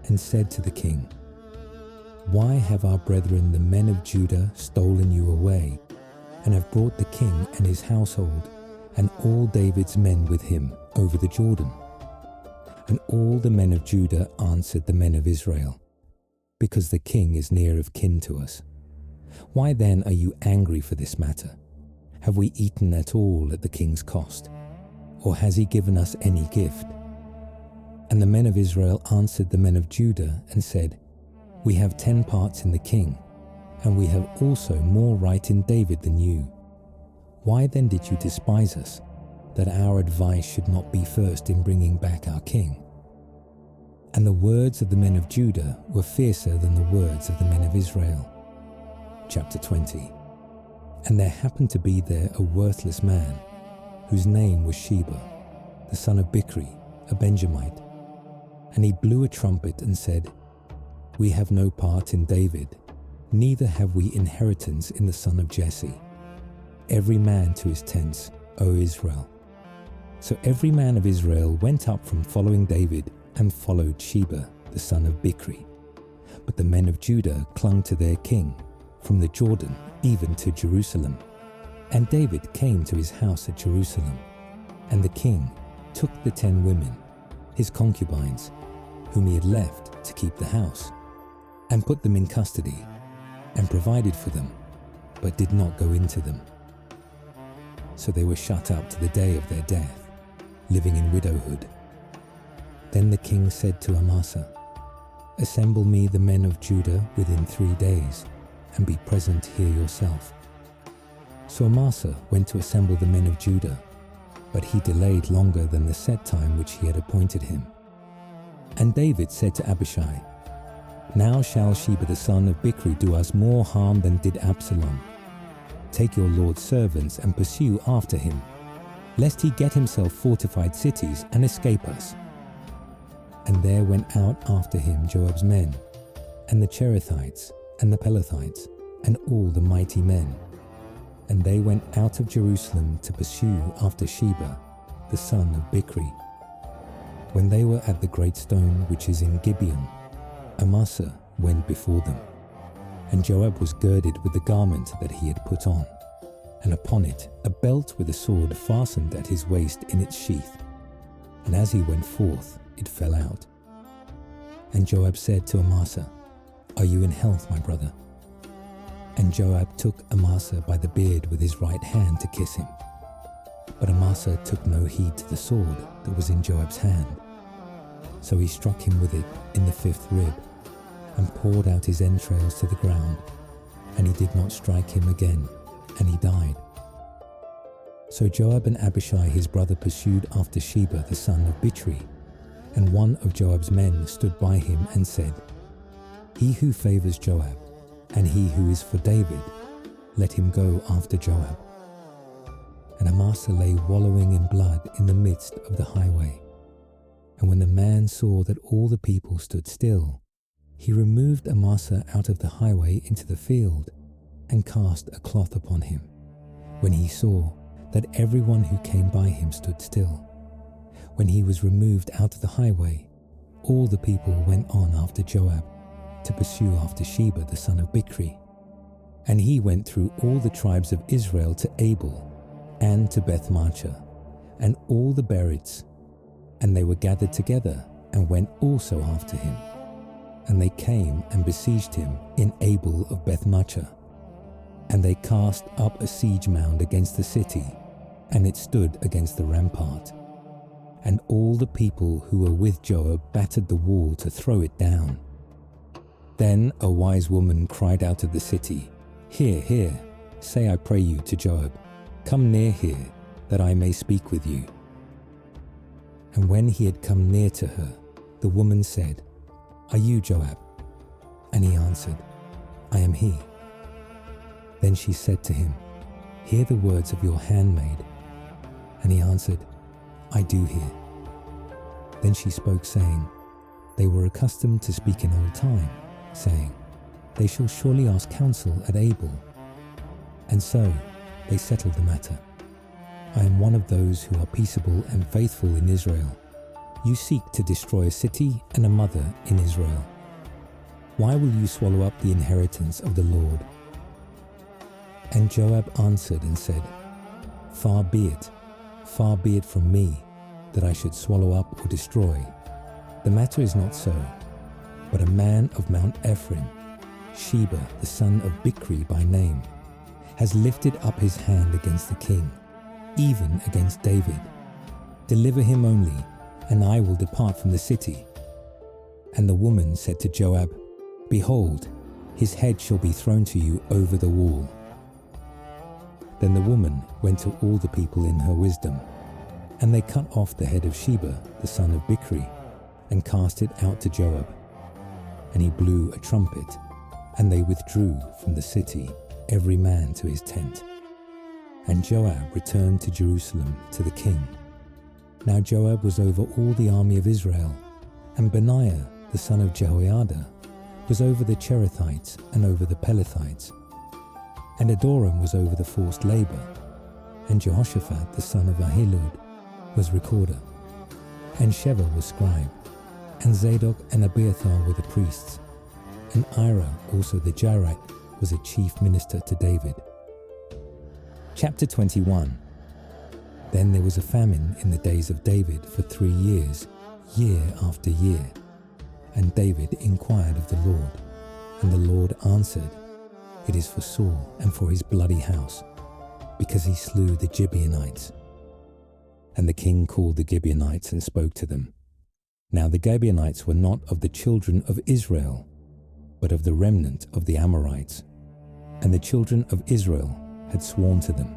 and said to the king, Why have our brethren the men of Judah stolen you away, and have brought the king and his household, and all David's men with him, over the Jordan? And all the men of Judah answered the men of Israel, Because the king is near of kin to us. Why then are you angry for this matter? Have we eaten at all at the king's cost? Or has he given us any gift? And the men of Israel answered the men of Judah and said, We have 10 parts in the king, and we have also more right in David than you. Why then did you despise us, that our advice should not be first in bringing back our king? And the words of the men of Judah were fiercer than the words of the men of Israel. Chapter 20. And there happened to be there a worthless man, whose name was Sheba, the son of Bichri, a Benjamite. And he blew a trumpet and said, We have no part in David, neither have we inheritance in the son of Jesse. Every man to his tents, O Israel. So every man of Israel went up from following David and followed Sheba, the son of Bichri. But the men of Judah clung to their king, from the Jordan even to Jerusalem. And David came to his house at Jerusalem, and the king took the 10 women, his concubines, whom he had left to keep the house, and put them in custody, and provided for them, but did not go into them. So they were shut up to the day of their death, living in widowhood. Then the king said to Amasa, Assemble me the men of Judah within 3 days, and be present here yourself. So Amasa went to assemble the men of Judah, but he delayed longer than the set time which he had appointed him. And David said to Abishai, Now shall Sheba the son of Bichri do us more harm than did Absalom. Take your lord's servants and pursue after him, lest he get himself fortified cities and escape us. And there went out after him Joab's men, and the Cherethites, and the Pelethites, and all the mighty men. And they went out of Jerusalem to pursue after Sheba, the son of Bichri. When they were at the great stone which is in Gibeon, Amasa went before them. And Joab was girded with the garment that he had put on, and upon it a belt with a sword fastened at his waist in its sheath. And as he went forth, it fell out. And Joab said to Amasa, Are you in health, my brother? And Joab took Amasa by the beard with his right hand to kiss him. But Amasa took no heed to the sword that was in Joab's hand. So he struck him with it in the 5th rib, and poured out his entrails to the ground, and he did not strike him again, and he died. So Joab and Abishai his brother pursued after Sheba the son of Bichri, and one of Joab's men stood by him and said, He who favors Joab, and he who is for David, let him go after Joab. And Amasa lay wallowing in blood in the midst of the highway. And when the man saw that all the people stood still, he removed Amasa out of the highway into the field, and cast a cloth upon him. When he saw that everyone who came by him stood still. When he was removed out of the highway, all the people went on after Joab to pursue after Sheba the son of Bichri. And he went through all the tribes of Israel to Abel and to Beth-Marchah and all the Berites, and they were gathered together and went also after him. And they came and besieged him in Abel of Beth-Marchah. And they cast up a siege mound against the city, and it stood against the rampart. And all the people who were with Joab battered the wall to throw it down. Then a wise woman cried out of the city, "Hear, hear, say I pray you to Joab, come near here, that I may speak with you." And when he had come near to her, the woman said, "Are you Joab?" And he answered, "I am he." Then she said to him, "Hear the words of your handmaid." And he answered, "I do hear." Then she spoke, saying, "They were accustomed to speak in old time, saying, They shall surely ask counsel at Abel." And so they settled the matter. I am one of those who are peaceable and faithful in Israel. You seek to destroy a city and a mother in Israel. Why will you swallow up the inheritance of the Lord? And Joab answered and said, far be it from me, that I should swallow up or destroy. The matter is not so, but a man of Mount Ephraim, Sheba the son of Bichri by name, has lifted up his hand against the king, even against David. Deliver him only, and I will depart from the city. And the woman said to Joab, Behold, his head shall be thrown to you over the wall. Then the woman went to all the people in her wisdom, and they cut off the head of Sheba the son of Bichri, and cast it out to Joab. And he blew a trumpet, and they withdrew from the city, every man to his tent. And Joab returned to Jerusalem to the king. Now Joab was over all the army of Israel, and Benaiah the son of Jehoiada was over the Cherethites and over the Pelethites. And Adoram was over the forced labor, and Jehoshaphat the son of Ahilud was recorder, and Sheba was scribe, and Zadok and Abiathar were the priests, and Ira also the Jairite was a chief minister to David. Chapter 21. Then there was a famine in the days of David for 3 years, year after year. And David inquired of the Lord, and the Lord answered, It is for Saul and for his bloody house, because he slew the Gibeonites. And the king called the Gibeonites and spoke to them. Now the Gibeonites were not of the children of Israel, but of the remnant of the Amorites. And the children of Israel had sworn to them,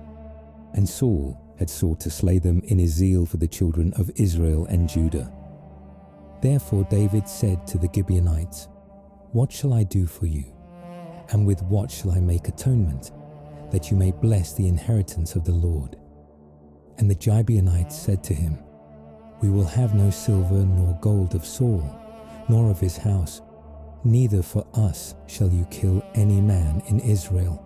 and Saul had sought to slay them in his zeal for the children of Israel and Judah. Therefore David said to the Gibeonites, What shall I do for you? And with what shall I make atonement, that you may bless the inheritance of the Lord? And the Gibeonites said to him, We will have no silver nor gold of Saul, nor of his house, neither for us shall you kill any man in Israel.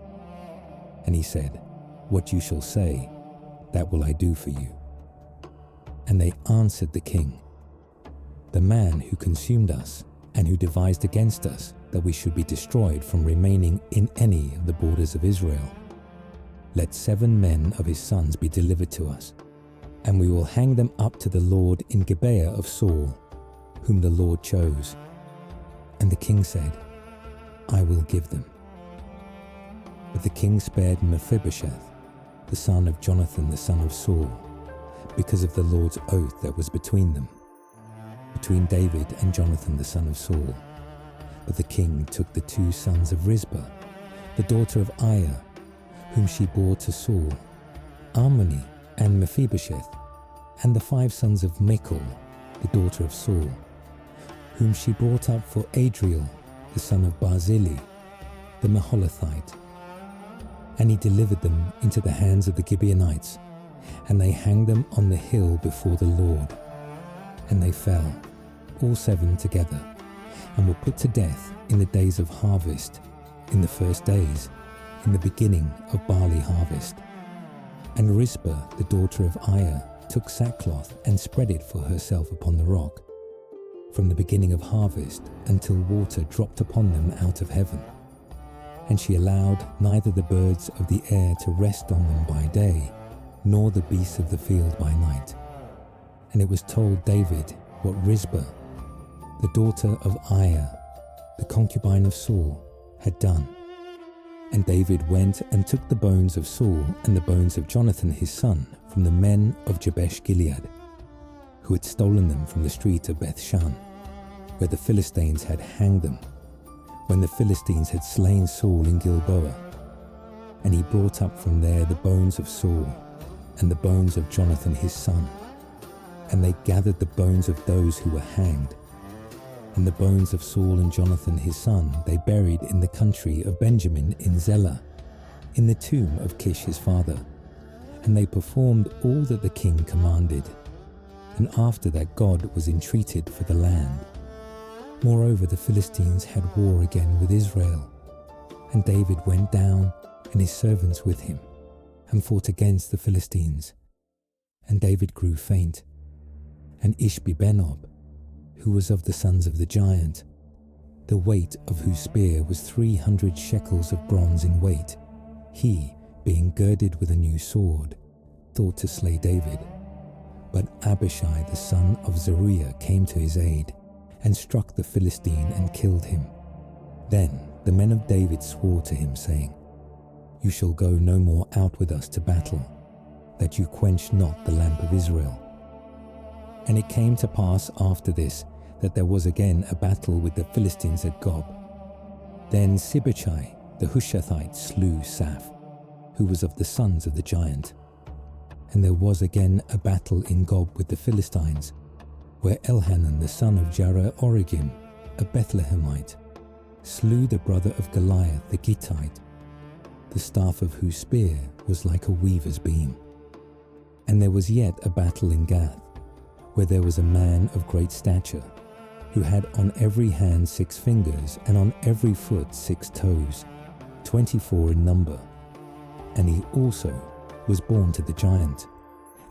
And he said, What you shall say, that will I do for you. And they answered the king, The man who consumed us, and who devised against us, that we should be destroyed from remaining in any of the borders of Israel. Let 7 men of his sons be delivered to us, and we will hang them up to the Lord in Gibeah of Saul, whom the Lord chose. And the king said, I will give them. But the king spared Mephibosheth, the son of Jonathan the son of Saul, because of the Lord's oath that was between them, between David and Jonathan the son of Saul. But the king took the 2 sons of Rizpah, the daughter of Aiah, whom she bore to Saul, Armoni and Mephibosheth, and the 5 sons of Michal, the daughter of Saul, whom she brought up for Adriel, the son of Barzillai, the Maholathite. And he delivered them into the hands of the Gibeonites, and they hanged them on the hill before the Lord. And they fell, all 7 together, and were put to death in the days of harvest, in the first days, in the beginning of barley harvest. And Rizpah, the daughter of Aiah, took sackcloth and spread it for herself upon the rock, from the beginning of harvest until water dropped upon them out of heaven. And she allowed neither the birds of the air to rest on them by day, nor the beasts of the field by night. And it was told David what Rizpah, the daughter of Aiah, the concubine of Saul, had done. And David went and took the bones of Saul and the bones of Jonathan his son from the men of Jabesh Gilead, who had stolen them from the street of Bethshan, where the Philistines had hanged them, when the Philistines had slain Saul in Gilboa. And he brought up from there the bones of Saul and the bones of Jonathan his son. And they gathered the bones of those who were hanged. And the bones of Saul and Jonathan his son they buried in the country of Benjamin in Zelah, in the tomb of Kish his father. And they performed all that the king commanded. And after that God was entreated for the land. Moreover, the Philistines had war again with Israel. And David went down, and his servants with him, and fought against the Philistines. And David grew faint. And Ishbi-benob, who was of the sons of the giant, the weight of whose spear was 300 shekels of bronze in weight, he, being girded with a new sword, thought to slay David. But Abishai the son of Zeruiah came to his aid, and struck the Philistine and killed him. Then the men of David swore to him, saying, You shall go no more out with us to battle, that you quench not the lamp of Israel. And it came to pass after this, that there was again a battle with the Philistines at Gob. Then Sibbechai the Hushathite slew Saph, who was of the sons of the giant. And there was again a battle in Gob with the Philistines, where Elhanan the son of Jarah-Oregim, a Bethlehemite, slew the brother of Goliath the Gittite, the staff of whose spear was like a weaver's beam. And there was yet a battle in Gath, where there was a man of great stature, who had on every hand 6 fingers, and on every foot 6 toes, 24 in number. And he also was born to the giant.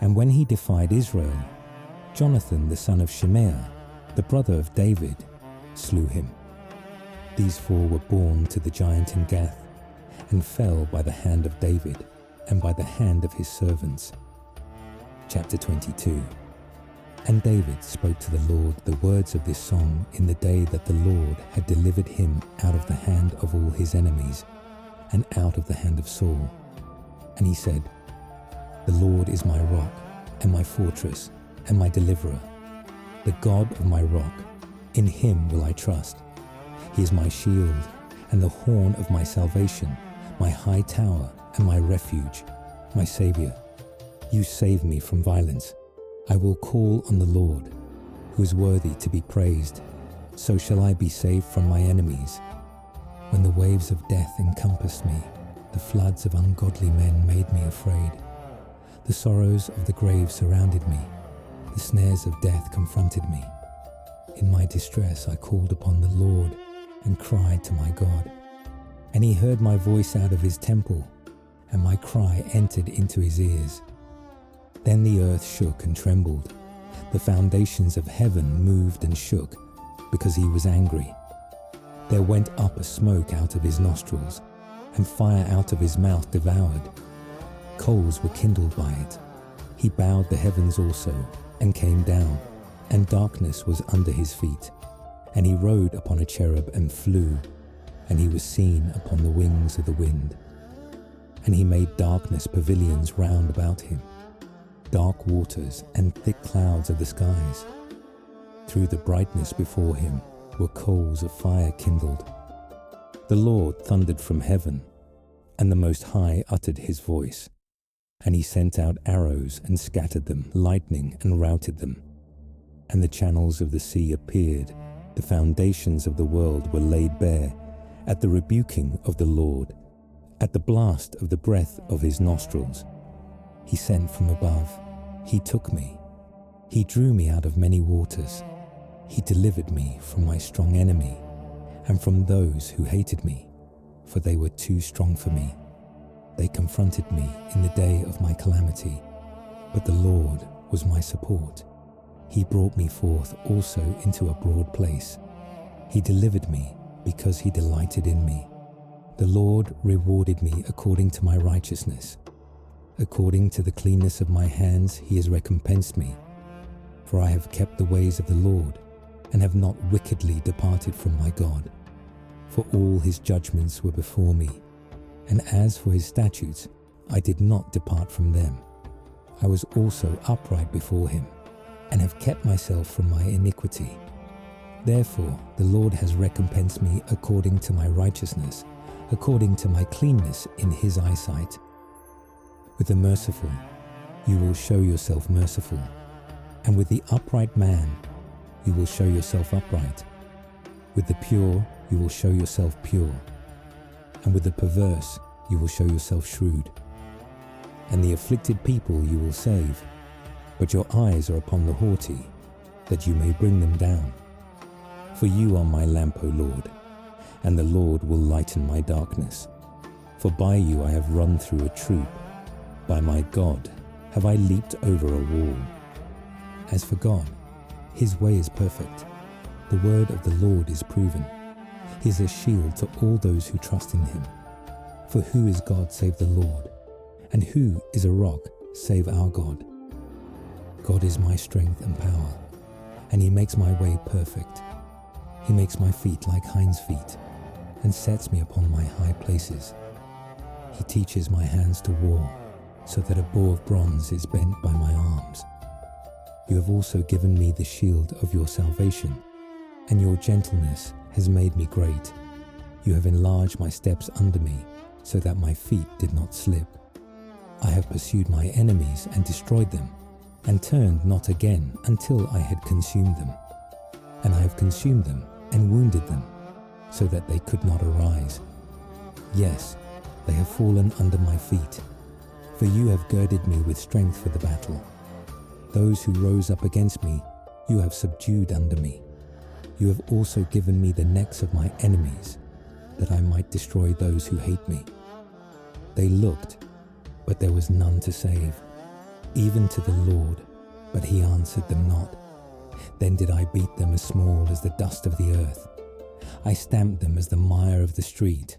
And when he defied Israel, Jonathan the son of Shimei, the brother of David, slew him. These 4 were born to the giant in Gath, and fell by the hand of David, and by the hand of his servants. Chapter 22. And David spoke to the Lord the words of this song in the day that the Lord had delivered him out of the hand of all his enemies, and out of the hand of Saul. And he said, The Lord is my rock, and my fortress, and my deliverer, the God of my rock. In him will I trust. He is my shield, and the horn of my salvation, my high tower, and my refuge, my Saviour. You save me from violence. I will call on the Lord, who is worthy to be praised. So shall I be saved from my enemies. When the waves of death encompassed me, the floods of ungodly men made me afraid. The sorrows of the grave surrounded me. The snares of death confronted me. In my distress I called upon the Lord and cried to my God. And he heard my voice out of his temple, and my cry entered into his ears. Then the earth shook and trembled. The foundations of heaven moved and shook, because he was angry. There went up a smoke out of his nostrils, and fire out of his mouth devoured. Coals were kindled by it. He bowed the heavens also, and came down, and darkness was under his feet. And he rode upon a cherub and flew, and he was seen upon the wings of the wind. And he made darkness pavilions round about him, dark waters and thick clouds of the skies. Through the brightness before him were coals of fire kindled. The Lord thundered from heaven, and the Most High uttered his voice. And he sent out arrows and scattered them, lightning and routed them. And the channels of the sea appeared, the foundations of the world were laid bare, at the rebuking of the Lord, at the blast of the breath of his nostrils. He sent from above, he took me. He drew me out of many waters. He delivered me from my strong enemy, and from those who hated me, for they were too strong for me. they confronted me in the day of my calamity, but the Lord was my support. He brought me forth also into a broad place. He delivered me because he delighted in me. The Lord rewarded me according to my righteousness. According to the cleanness of my hands he has recompensed me. For I have kept the ways of the Lord, and have not wickedly departed from my God. For all his judgments were before me, and as for his statutes, I did not depart from them. I was also upright before him, and have kept myself from my iniquity. Therefore the Lord has recompensed me according to my righteousness, according to my cleanness in his eyesight. With the merciful you will show yourself merciful, and with the upright man you will show yourself upright. With the pure you will show yourself pure, and with the perverse you will show yourself shrewd. And the afflicted people you will save, but your eyes are upon the haughty, that you may bring them down. For you are my lamp, O Lord, and the Lord will lighten my darkness. For by you I have run through a troop, by my God have I leaped over a wall. As for God, his way is perfect. The word of the Lord is proven. He is a shield to all those who trust in him. For who is God save the Lord? And who is a rock save our God? God is my strength and power, and he makes my way perfect. He makes my feet like hinds' feet, and sets me upon my high places. He teaches my hands to war, so that a bow of bronze is bent by my arms. You have also given me the shield of your salvation, and your gentleness has made me great. You have enlarged my steps under me, so that my feet did not slip. I have pursued my enemies and destroyed them, and turned not again until I had consumed them. And I have consumed them and wounded them, so that they could not arise. Yes, they have fallen under my feet, for you have girded me with strength for the battle. Those who rose up against me, you have subdued under me. You have also given me the necks of my enemies, that I might destroy those who hate me. They looked, but there was none to save, even to the Lord, but he answered them not. Then did I beat them as small as the dust of the earth. I stamped them as the mire of the street,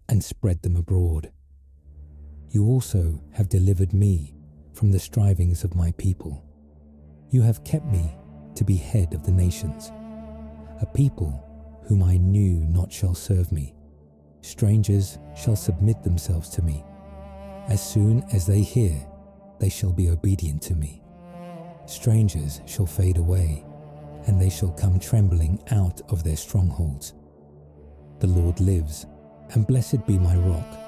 and spread them abroad. You also have delivered me from the strivings of my people. You have kept me to be head of the nations. A people whom I knew not shall serve me. Strangers shall submit themselves to me. As soon as they hear, they shall be obedient to me. Strangers shall fade away, and they shall come trembling out of their strongholds. The Lord lives, and blessed be my rock,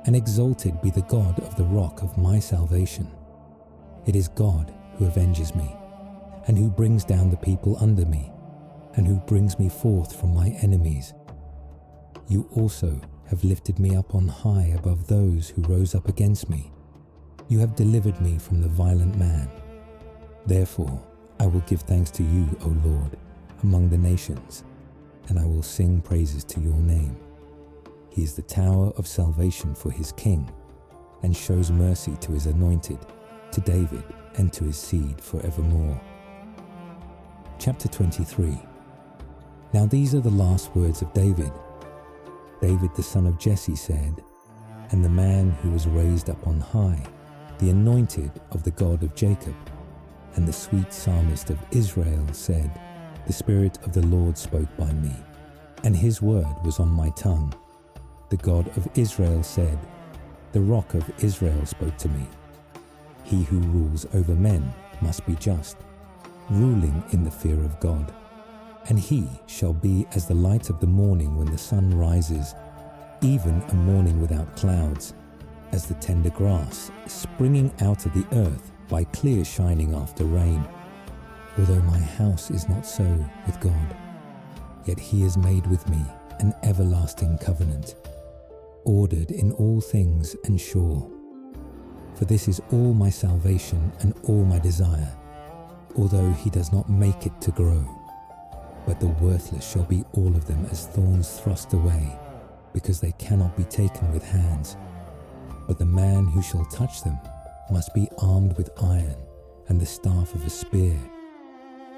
and exalted be the God of the rock of my salvation. It is God who avenges me, and who brings down the people under me, and who brings me forth from my enemies. You also have lifted me up on high above those who rose up against me. You have delivered me from the violent man. Therefore I will give thanks to you, O Lord, among the nations, and I will sing praises to your name. He is the tower of salvation for his king, and shows mercy to his anointed, to David and to his seed forevermore. Chapter 23. Now these are the last words of David. David the son of Jesse said, and the man who was raised up on high, the anointed of the God of Jacob, and the sweet psalmist of Israel said, the Spirit of the Lord spoke by me, and his word was on my tongue. The God of Israel said, the Rock of Israel spoke to me. He who rules over men must be just, ruling in the fear of God. And he shall be as the light of the morning when the sun rises, even a morning without clouds, as the tender grass springing out of the earth by clear shining after rain. Although my house is not so with God, yet he has made with me an everlasting covenant, ordered in all things and sure. For this is all my salvation and all my desire, although he does not make it to grow. But the worthless shall be all of them as thorns thrust away, because they cannot be taken with hands. but the man who shall touch them must be armed with iron and the staff of a spear,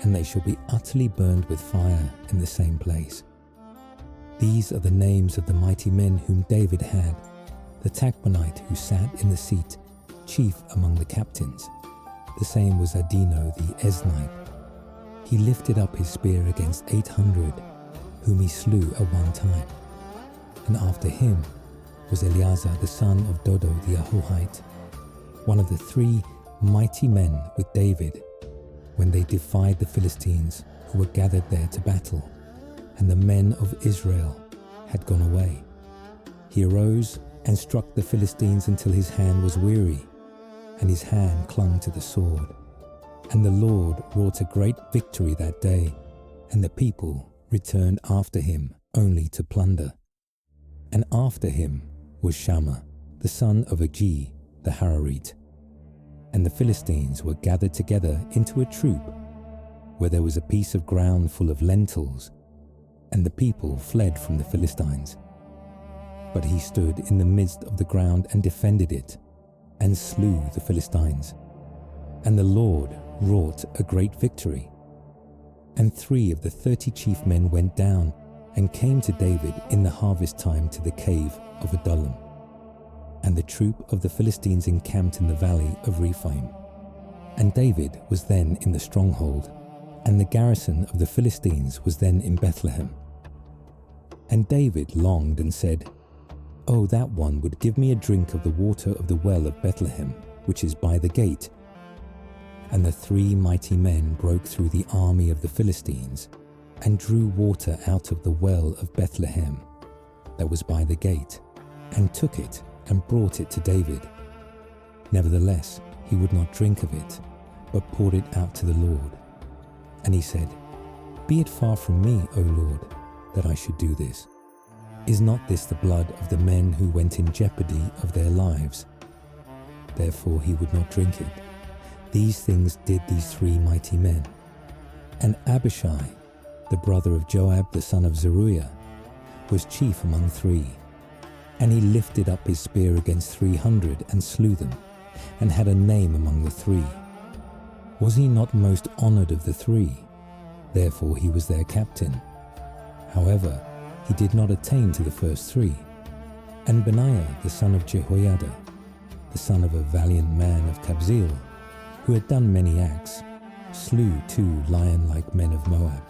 and they shall be utterly burned with fire in the same place. These are the names of the mighty men whom David had: the Tachmonite who sat in the seat, chief among the captains. The same was Adino the Eznite. He lifted up his spear against 800, whom he slew at one time. And after him was Eleazar the son of Dodo the Ahohite, one of the 3 mighty men with David, when they defied the Philistines who were gathered there to battle, and the men of Israel had gone away. He arose and struck the Philistines until his hand was weary, and his hand clung to the sword. And the Lord wrought a great victory that day, and the people returned after him only to plunder. And after him was Shammah, the son of Agi the Hararite. And the Philistines were gathered together into a troop, where there was a piece of ground full of lentils, and the people fled from the Philistines. But he stood in the midst of the ground and defended it, and slew the Philistines. And the Lord wrought a great victory. And 3 of the 30 chief men went down and came to David in the harvest time to the cave of Adullam. And the troop of the Philistines encamped in the valley of Rephaim. And David was then in the stronghold, and the garrison of the Philistines was then in Bethlehem. And David longed and said, "Oh, that one would give me a drink of the water of the well of Bethlehem, which is by the gate." And the 3 mighty men broke through the army of the Philistines, and drew water out of the well of Bethlehem that was by the gate, and took it and brought it to David. Nevertheless, he would not drink of it, but poured it out to the Lord. And he said, "Be it far from me, O Lord, that I should do this. Is not this the blood of the men who went in jeopardy of their lives?" Therefore he would not drink it. These things did these 3 mighty men. And Abishai, the brother of Joab the son of Zeruiah, was chief among 3. And he lifted up his spear against 300 and slew them, and had a name among the 3. Was he not most honored of the 3? Therefore he was their captain. However, he did not attain to the first 3. And Benaiah the son of Jehoiada, the son of a valiant man of Kabzeel, who had done many acts, slew 2 lion-like men of Moab.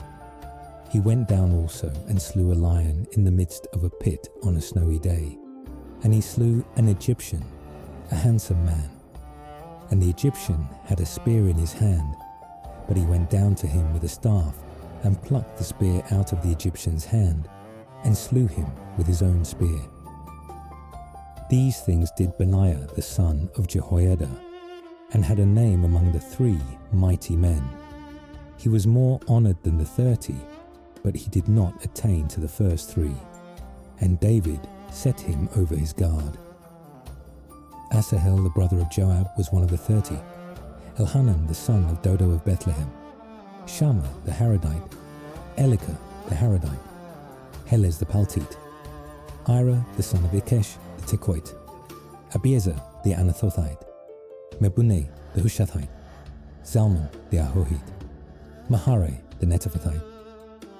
He went down also and slew a lion in the midst of a pit on a snowy day. And he slew an Egyptian, a handsome man. And the Egyptian had a spear in his hand, but he went down to him with a staff, and plucked the spear out of the Egyptian's hand, and slew him with his own spear. These things did Benaiah the son of Jehoiada, and had a name among the 3 mighty men. He was more honored than the 30, but he did not attain to the first 3, and David set him over his guard. Asahel the brother of Joab was one of the 30, Elhanan the son of Dodo of Bethlehem, Shammah the Haradite, Elika the Haradite, Helez the Paltite, Ira the son of Ikesh the Tekoite, Abiezer the Anathothite, Mebunne the Hushathite, Zalmon the Ahohite, Mahare the Netophathite,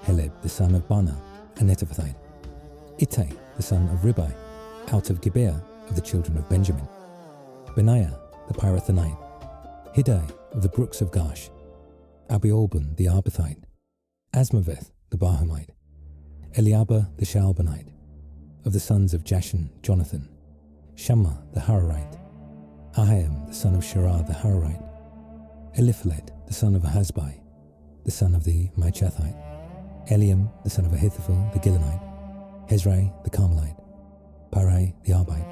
Heleb the son of Bana, a Netophathite, Ittai the son of Ribai, out of Gibeah of the children of Benjamin, Benaiah the Pirathonite, Hiddai of the brooks of Gash, Abiolban the Arbathite, Asmaveth the Barhamite, Eliabah the Shaalbanite, of the sons of Jashan, Jonathan, Shammah the Hararite, Ahiam the son of Sherah the Hararite, Eliphalet the son of Ahazbai, the son of the Maachathite, Eliam the son of Ahithophel the Gilonite, Hezrai the Carmelite, Parai the Arbite,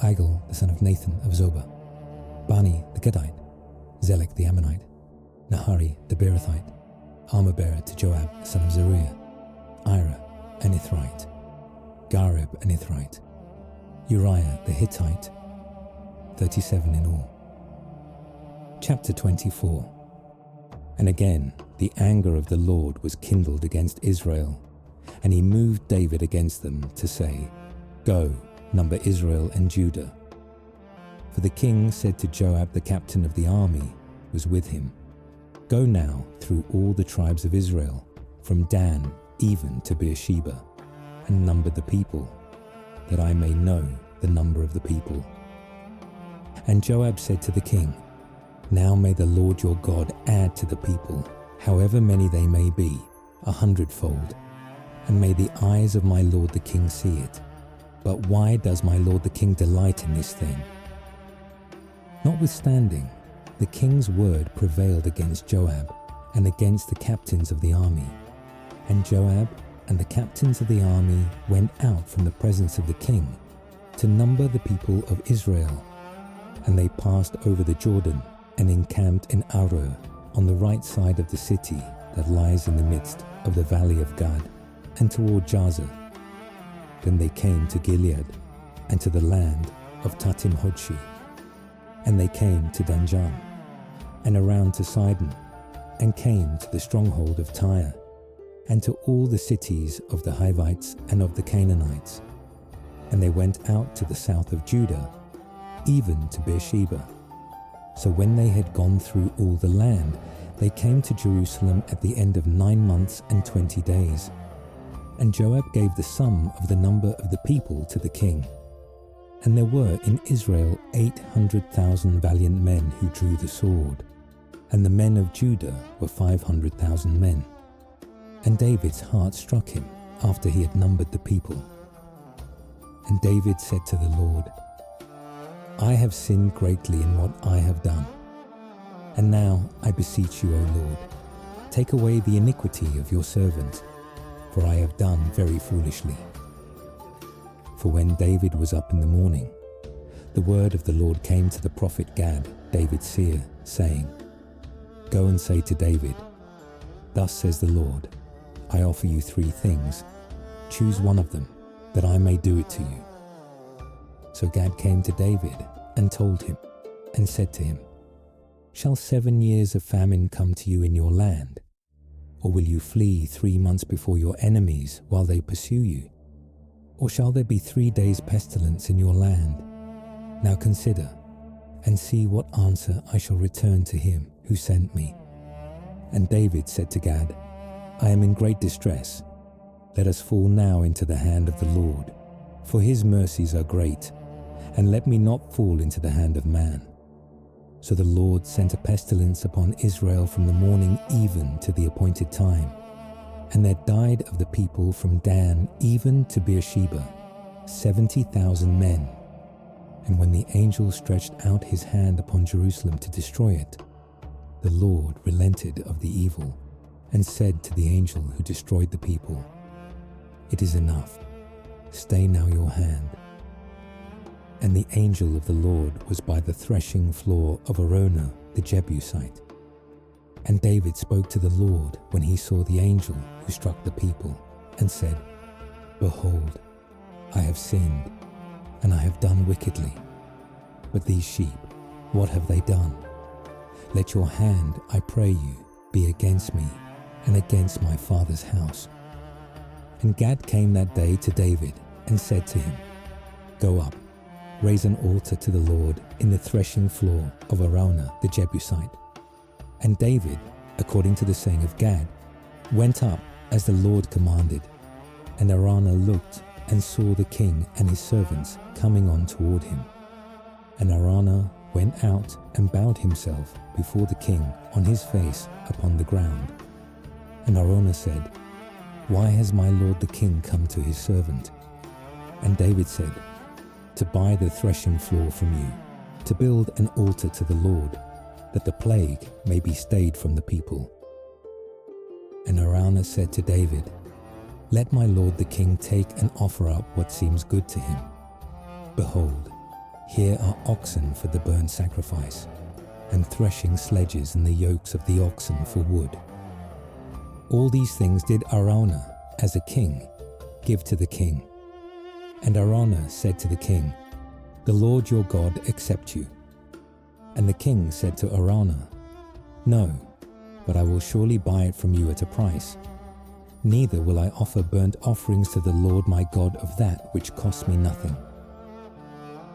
Igel the son of Nathan of Zobah, Bani the Gadite, Zelek the Ammonite, Nahari the Beerothite, armor-bearer to Joab the son of Zeruiah, Ira an Ithrite, Gareb an Ithrite, Uriah the Hittite, 37 in all. Chapter 24. And again the anger of the Lord was kindled against Israel, and he moved David against them to say, "Go, number Israel and Judah, For the king said to Joab, the captain of the army, was with him, "Go now through all the tribes of Israel, from Dan even to Beersheba, and number the people, that I may know the number of the people." And Joab said to the king, "Now may the Lord your God add to the people, however many they may be, 100-fold, and may the eyes of my lord the king see it. But why does my lord the king delight in this thing?" Notwithstanding, the king's word prevailed against Joab and against the captains of the army. And Joab and the captains of the army went out from the presence of the king to number the people of Israel. And they passed over the Jordan and encamped in Aroer on the right side of the city that lies in the midst of the valley of Gad and toward Jazer. Then they came to Gilead and to the land of Tatim Hodshi. And they came to Danjan and around to Sidon, and came to the stronghold of Tyre, and to all the cities of the Hivites and of the Canaanites. And they went out to the south of Judah, even to Beersheba. So when they had gone through all the land, they came to Jerusalem at the end of 9 months and 20 days. And Joab gave the sum of the number of the people to the king. And there were in Israel 800,000 valiant men who drew the sword, and the men of Judah were 500,000 men. And David's heart struck him after he had numbered the people. And David said to the Lord, "I have sinned greatly in what I have done. And now I beseech you, O Lord, take away the iniquity of your servant, for I have done very foolishly." For when David was up in the morning, the word of the Lord came to the prophet Gad, David's seer, saying, "Go and say to David, Thus says the Lord, I offer you 3 things. Choose one of them, that I may do it to you." So Gad came to David and told him, and said to him, "Shall 7 years of famine come to you in your land? Or will you flee 3 months before your enemies while they pursue you? Or shall there be 3 days' pestilence in your land? Now consider, and see what answer I shall return to him who sent me." And David said to Gad, "I am in great distress. Let us fall now into the hand of the Lord, for his mercies are great, and let me not fall into the hand of man." So the Lord sent a pestilence upon Israel from the morning even to the appointed time. And there died of the people from Dan even to Beersheba 70,000 men. And when the angel stretched out his hand upon Jerusalem to destroy it, the Lord relented of the evil, and said to the angel who destroyed the people, "It is enough. Stay now your hand." And the angel of the Lord was by the threshing floor of Araunah the Jebusite. And David spoke to the Lord when he saw the angel who struck the people, and said, "Behold, I have sinned, and I have done wickedly. But these sheep, what have they done? Let your hand, I pray you, be against me, and against my father's house." And Gad came that day to David, and said to him, "Go up, raise an altar to the Lord in the threshing floor of Araunah the Jebusite." And David, according to the saying of Gad, went up as the Lord commanded. And Araunah looked and saw the king and his servants coming on toward him. And Araunah went out and bowed himself before the king on his face upon the ground. And Araunah said, "Why has my lord the king come to his servant?" And David said, "To buy the threshing floor from you, to build an altar to the Lord, that the plague may be stayed from the people." And Araunah said to David, "Let my lord the king take and offer up what seems good to him. Behold, here are oxen for the burnt sacrifice, and threshing sledges and the yokes of the oxen for wood." All these things did Araunah, as a king, give to the king. And Araunah said to the king, "The Lord your God accept you." And the king said to Araunah, "No, but I will surely buy it from you at a price. Neither will I offer burnt offerings to the Lord my God of that which costs me nothing."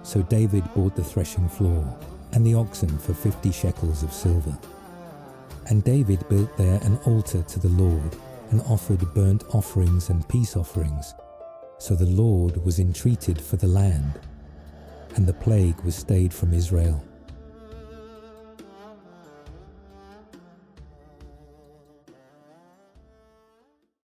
So David bought the threshing floor and the oxen for 50 shekels of silver. And David built there an altar to the Lord and offered burnt offerings and peace offerings. So the Lord was entreated for the land, and the plague was stayed from Israel.